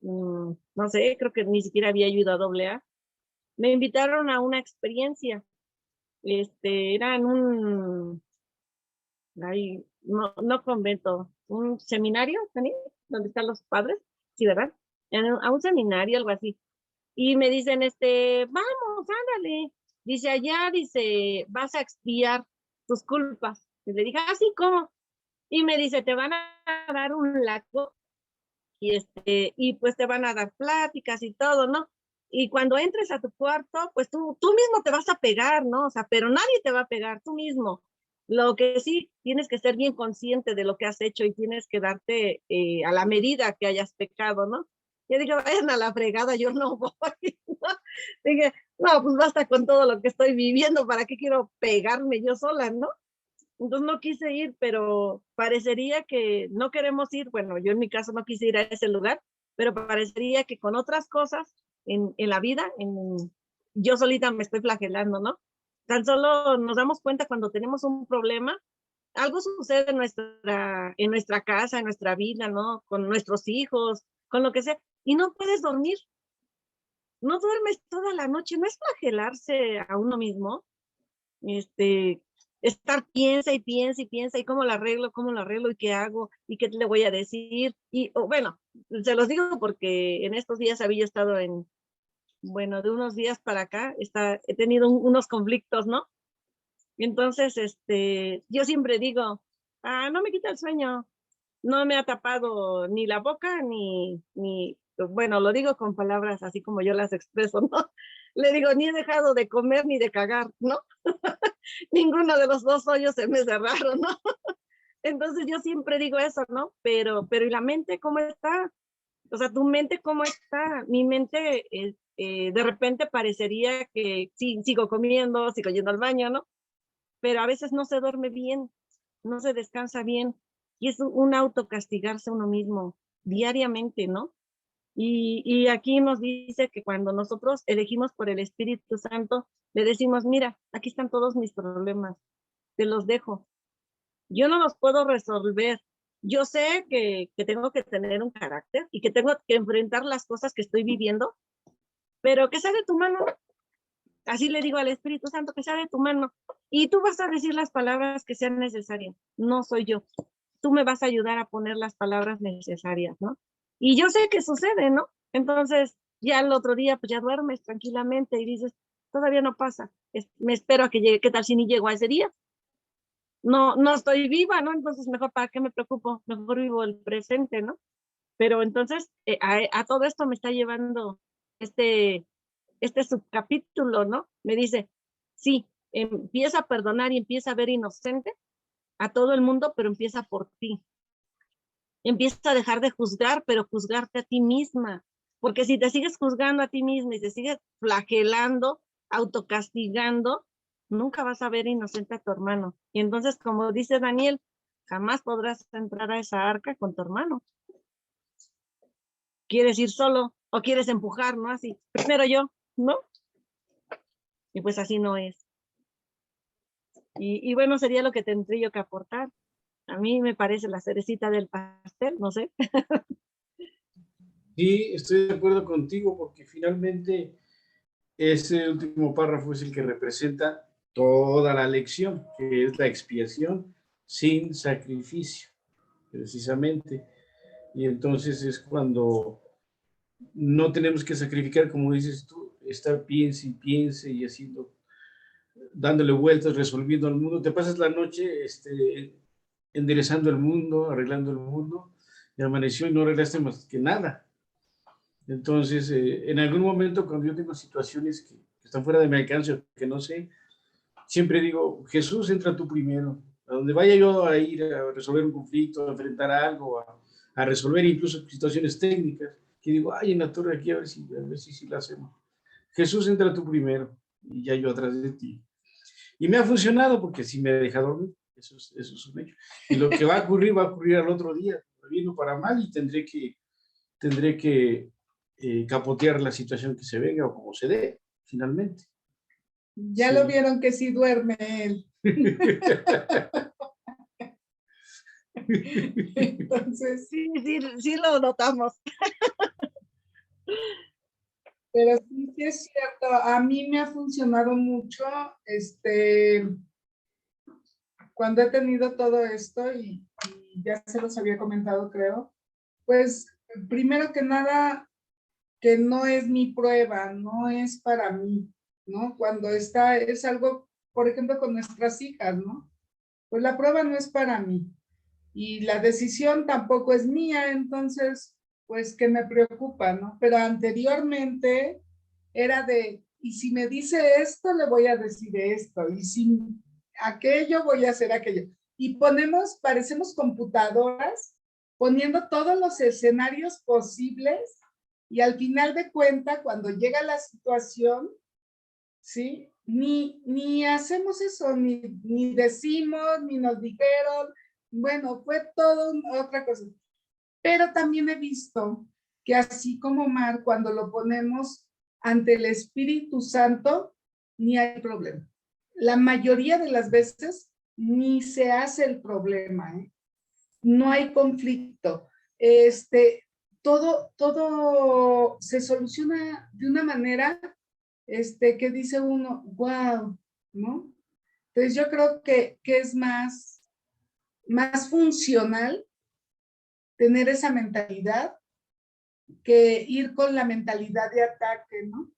no sé, creo que ni siquiera había ido a AA, me invitaron a una experiencia, era en un, no convento, un seminario, ¿sí? Donde están los padres, sí, ¿verdad? A un seminario, algo así. Y me dicen, vamos, ándale. Dice, allá, dice, vas a expiar tus culpas. Y le dije, así como. Y me dice, te van a dar un lago y pues te van a dar pláticas y todo, ¿no? y cuando entres a tu cuarto, pues tú mismo te vas a pegar, ¿no? O sea, pero nadie te va a pegar, tú mismo. Lo que sí, tienes que ser bien consciente de lo que has hecho y tienes que darte a la medida que hayas pecado, ¿no? Yo digo, vayan a la fregada, yo no voy, ¿no? Dije, no, pues basta con todo lo que estoy viviendo, ¿para qué quiero pegarme yo sola, no? Entonces no quise ir, pero parecería que no queremos ir, bueno, yo en mi caso no quise ir a ese lugar, pero parecería que con otras cosas en la vida, yo solita me estoy flagelando, ¿no? Tan solo nos damos cuenta cuando tenemos un problema, algo sucede en nuestra casa, en nuestra vida, ¿no? Con nuestros hijos, con lo que sea, y no puedes dormir, no duermes toda la noche, no es flagelarse a uno mismo, estar piensa y piensa y piensa y cómo lo arreglo y qué hago y qué le voy a decir. Y bueno, se los digo porque en estos días había estado bueno, de unos días para acá, he tenido unos conflictos, ¿no? Entonces, yo siempre digo, no me quita el sueño, no me ha tapado ni la boca bueno, lo digo con palabras así como yo las expreso, ¿no? Le digo, ni he dejado de comer ni de cagar, ¿no? Ninguno de los dos hoyos se me cerraron, ¿no? Entonces yo siempre digo eso, ¿no? Pero ¿y la mente cómo está? O sea, ¿tu mente cómo está? Mi mente de repente parecería que sí, sigo comiendo, sigo yendo al baño, ¿no? Pero a veces no se duerme bien, no se descansa bien. Y es un autocastigarse a uno mismo diariamente, ¿no? Y aquí nos dice que cuando nosotros elegimos por el Espíritu Santo, le decimos, mira, aquí están todos mis problemas, te los dejo. Yo no los puedo resolver. Yo sé que tengo que tener un carácter y que tengo que enfrentar las cosas que estoy viviendo, pero que sea de tu mano. Así le digo al Espíritu Santo, que sea de tu mano. Y tú vas a decir las palabras que sean necesarias. No soy yo. Tú me vas a ayudar a poner las palabras necesarias, ¿no? Y yo sé que sucede, ¿no? Entonces, ya el otro día, pues ya duermes tranquilamente y dices, todavía no pasa. Me espero a que llegue. ¿Qué tal si ni llego a ese día? No estoy viva, ¿no? Entonces, mejor, ¿para qué me preocupo? Mejor vivo el presente, ¿no? Pero entonces, a todo esto me está llevando este subcapítulo, ¿no? Me dice, sí, empieza a perdonar y empieza a ver inocente a todo el mundo, pero empieza por ti. Empieza a dejar de juzgar, pero juzgarte a ti misma. Porque si te sigues juzgando a ti misma y te sigues flagelando, autocastigando, nunca vas a ver inocente a tu hermano. Y entonces, como dice Daniel, jamás podrás entrar a esa arca con tu hermano. ¿Quieres ir solo o quieres empujar, no? Así, primero yo, ¿no? Y pues así no es. Y bueno, sería lo que tendría yo que aportar. A mí me parece la cerecita del pastel, no sé. Sí, estoy de acuerdo contigo porque finalmente ese último párrafo es el que representa toda la lección, que es la expiación sin sacrificio, precisamente. Y entonces es cuando no tenemos que sacrificar, como dices tú, estar piense y piense y haciendo, dándole vueltas, resolviendo el mundo. Te pasas la noche enderezando el mundo, arreglando el mundo, y amaneció y no arreglaste más que nada. Entonces, en algún momento, cuando yo tengo situaciones que están fuera de mi alcance o que no sé, siempre digo, Jesús, entra tú primero. A donde vaya yo a ir a resolver un conflicto, a enfrentar algo, a resolver incluso situaciones técnicas, que digo, ay, en la torre aquí, a ver si la hacemos. Jesús, entra tú primero y ya yo atrás de ti. Y me ha funcionado porque sí me deja dormir, eso es un hecho. Y lo que va a ocurrir al otro día, para bien o para mal, y tendré que capotear la situación que se venga o como se dé, finalmente. Ya Sí. lo vieron que sí duerme él. Entonces, Sí lo notamos. pero sí es cierto, a mí me ha funcionado mucho, cuando he tenido todo esto y ya se los había comentado, creo, pues primero que nada, que no es mi prueba, no es para mí, ¿no? Cuando es algo, por ejemplo, con nuestras hijas, ¿no? Pues la prueba no es para mí y la decisión tampoco es mía, entonces, pues que me preocupa, ¿no? Pero anteriormente, era de, y si me dice esto, le voy a decir esto, y si aquello, voy a hacer aquello. Y parecemos computadoras, poniendo todos los escenarios posibles, y al final de cuentas, cuando llega la situación, ¿sí? Ni hacemos eso, ni decimos, ni nos dijeron, bueno, fue todo otra cosa. Pero también he visto que así como Mar, cuando lo ponemos ante el Espíritu Santo, ni hay problema. La mayoría de las veces ni se hace el problema, ¿eh? No hay conflicto. Todo se soluciona de una manera que dice uno, wow, ¿no? Entonces yo creo que es más funcional tener esa mentalidad que ir con la mentalidad de ataque, ¿no?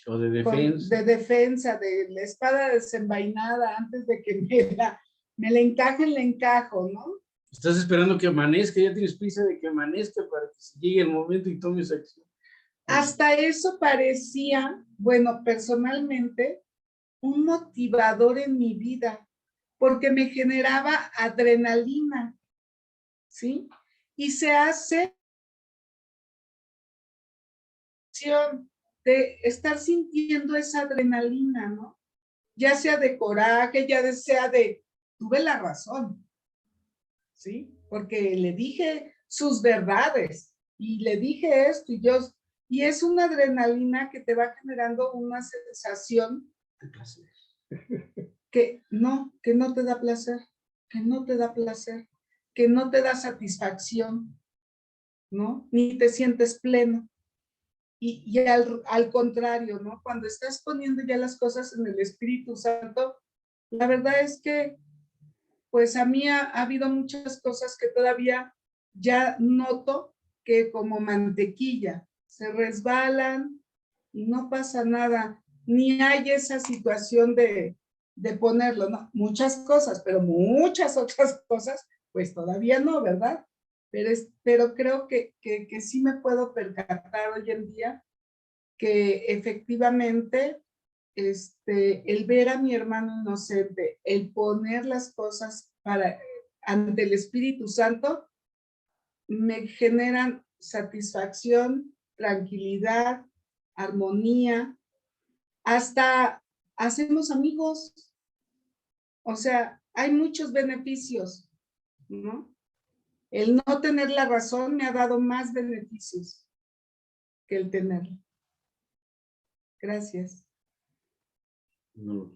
O de defensa. De defensa, de la espada desenvainada, antes de que me la encajen, la encajo, ¿no? Estás esperando que amanezca, ya tienes prisa de que amanezca para que llegue el momento y tomes acción. Hasta eso parecía, bueno, personalmente, un motivador en mi vida, porque me generaba adrenalina, ¿sí? Y se hace de estar sintiendo esa adrenalina, ¿no? Ya sea de coraje, ya sea de, tuve la razón, ¿sí? Porque le dije sus verdades y le dije esto y es una adrenalina que te va generando una sensación De placer. que no te da placer, que no te da placer, que no te da satisfacción, ¿no? Ni te sientes pleno. Y al contrario, ¿no? Cuando estás poniendo ya las cosas en el Espíritu Santo, la verdad es que, pues a mí ha habido muchas cosas que todavía ya noto que como mantequilla se resbalan y no pasa nada, ni hay esa situación de ponerlo, ¿no? Muchas cosas, pero muchas otras cosas, pues todavía no, ¿verdad? Pero creo que sí me puedo percatar hoy en día que efectivamente el ver a mi hermano inocente, el poner las cosas ante el Espíritu Santo, me generan satisfacción, tranquilidad, armonía, hasta hacemos amigos. O sea, hay muchos beneficios, ¿no? El no tener la razón me ha dado más beneficios que el tenerla. Gracias. No.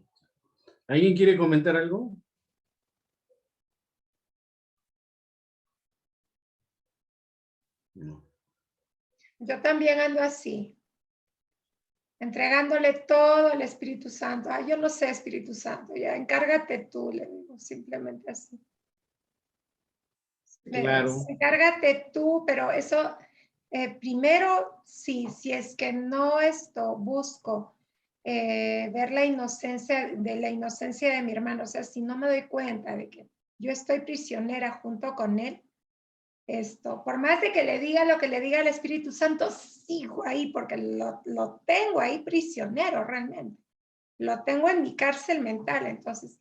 ¿Alguien quiere comentar algo? No. Yo también ando así, entregándole todo al Espíritu Santo. Yo no sé, Espíritu Santo, ya encárgate tú, le digo, simplemente así. Claro. Encárgate tú, pero eso, primero, sí, si es que no busco ver la inocencia de mi hermano, o sea, si no me doy cuenta de que yo estoy prisionera junto con él, por más de que le diga lo que le diga el Espíritu Santo, sigo ahí porque lo tengo ahí prisionero realmente. Lo tengo en mi cárcel mental, entonces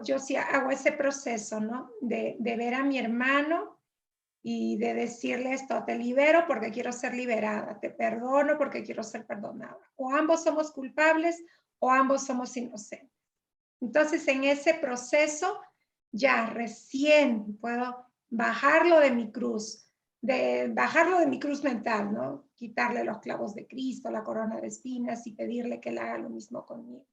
yo sí hago ese proceso, ¿no? De ver a mi hermano y de decirle esto, te libero porque quiero ser liberada, te perdono porque quiero ser perdonada. O ambos somos culpables o ambos somos inocentes. Entonces, en ese proceso, ya recién puedo bajarlo de mi cruz mental, ¿no? Quitarle los clavos de Cristo, la corona de espinas y pedirle que él haga lo mismo conmigo.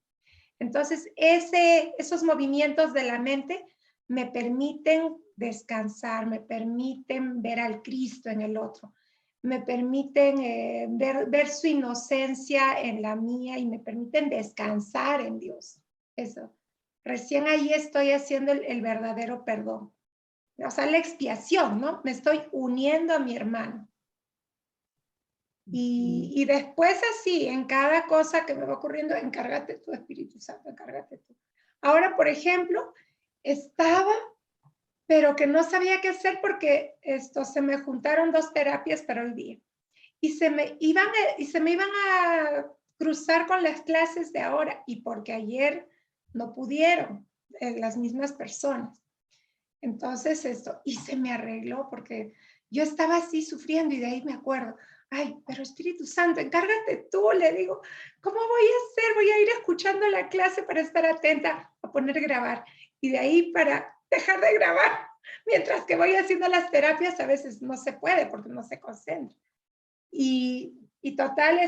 Entonces, esos movimientos de la mente me permiten descansar, me permiten ver al Cristo en el otro, me permiten ver su inocencia en la mía y me permiten descansar en Dios. Eso. Recién ahí estoy haciendo el verdadero perdón. O sea, la expiación, ¿no? Me estoy uniendo a mi hermano. Y después así, en cada cosa que me va ocurriendo, encárgate tú, Espíritu Santo, encárgate tú. Ahora, por ejemplo, pero que no sabía qué hacer porque se me juntaron 2 terapias para el día. y se me iban a cruzar con las clases de ahora, y porque ayer no pudieron las mismas personas. Entonces y se me arregló porque yo estaba así sufriendo y de ahí me acuerdo, ay, pero Espíritu Santo, encárgate tú, le digo, ¿cómo voy a hacer? Voy a ir escuchando la clase para estar atenta, a poner grabar, y de ahí para dejar de grabar, mientras que voy haciendo las terapias a veces no se puede porque no se concentra. Y total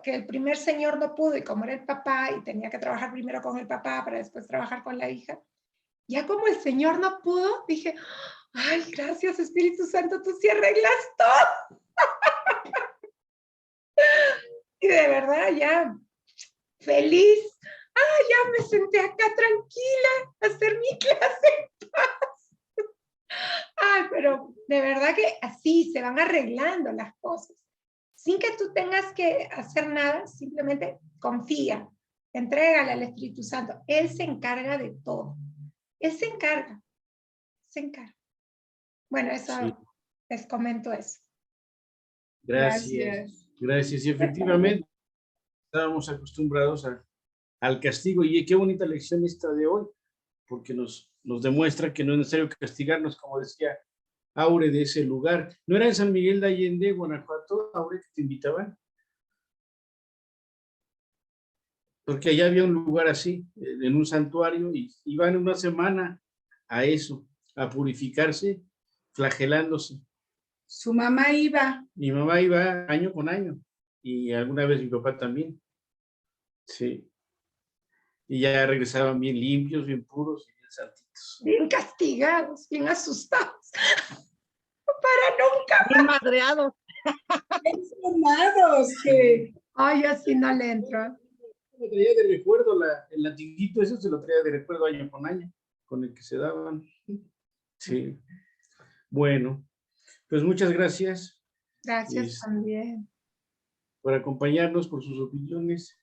que el primer señor no pudo, y como era el papá y tenía que trabajar primero con el papá para después trabajar con la hija, ya como el señor no pudo, dije, ay, gracias Espíritu Santo, tú sí arreglas todo. Y de verdad ya feliz, ya me senté acá tranquila a hacer mi clase en paz. Ay, pero de verdad que así se van arreglando las cosas. Sin que tú tengas que hacer nada, simplemente confía, entrégale al Espíritu Santo. Él se encarga de todo. Él se encarga. Bueno, eso Sí. les comento eso. Gracias. Gracias. Y efectivamente, estábamos acostumbrados al castigo. Y qué bonita lección esta de hoy, porque nos demuestra que no es necesario castigarnos, como decía Aure de ese lugar. ¿No era en San Miguel de Allende, Guanajuato, Aure, que te invitaban? Porque allá había un lugar así, en un santuario, y iban una semana a eso, a purificarse, flagelándose. Su mamá iba. Mi mamá iba año con año, y alguna vez mi papá también. Sí. Y ya regresaban bien limpios, bien puros y bien santitos. Bien castigados, bien asustados. Para nunca. Bien madreados. Informados que Ay, así no le entro. Me traía de recuerdo el latiguito, eso se lo traía de recuerdo año con año, con el que se daban. Sí. Bueno, pues muchas gracias Gracias también. por acompañarnos, por sus opiniones.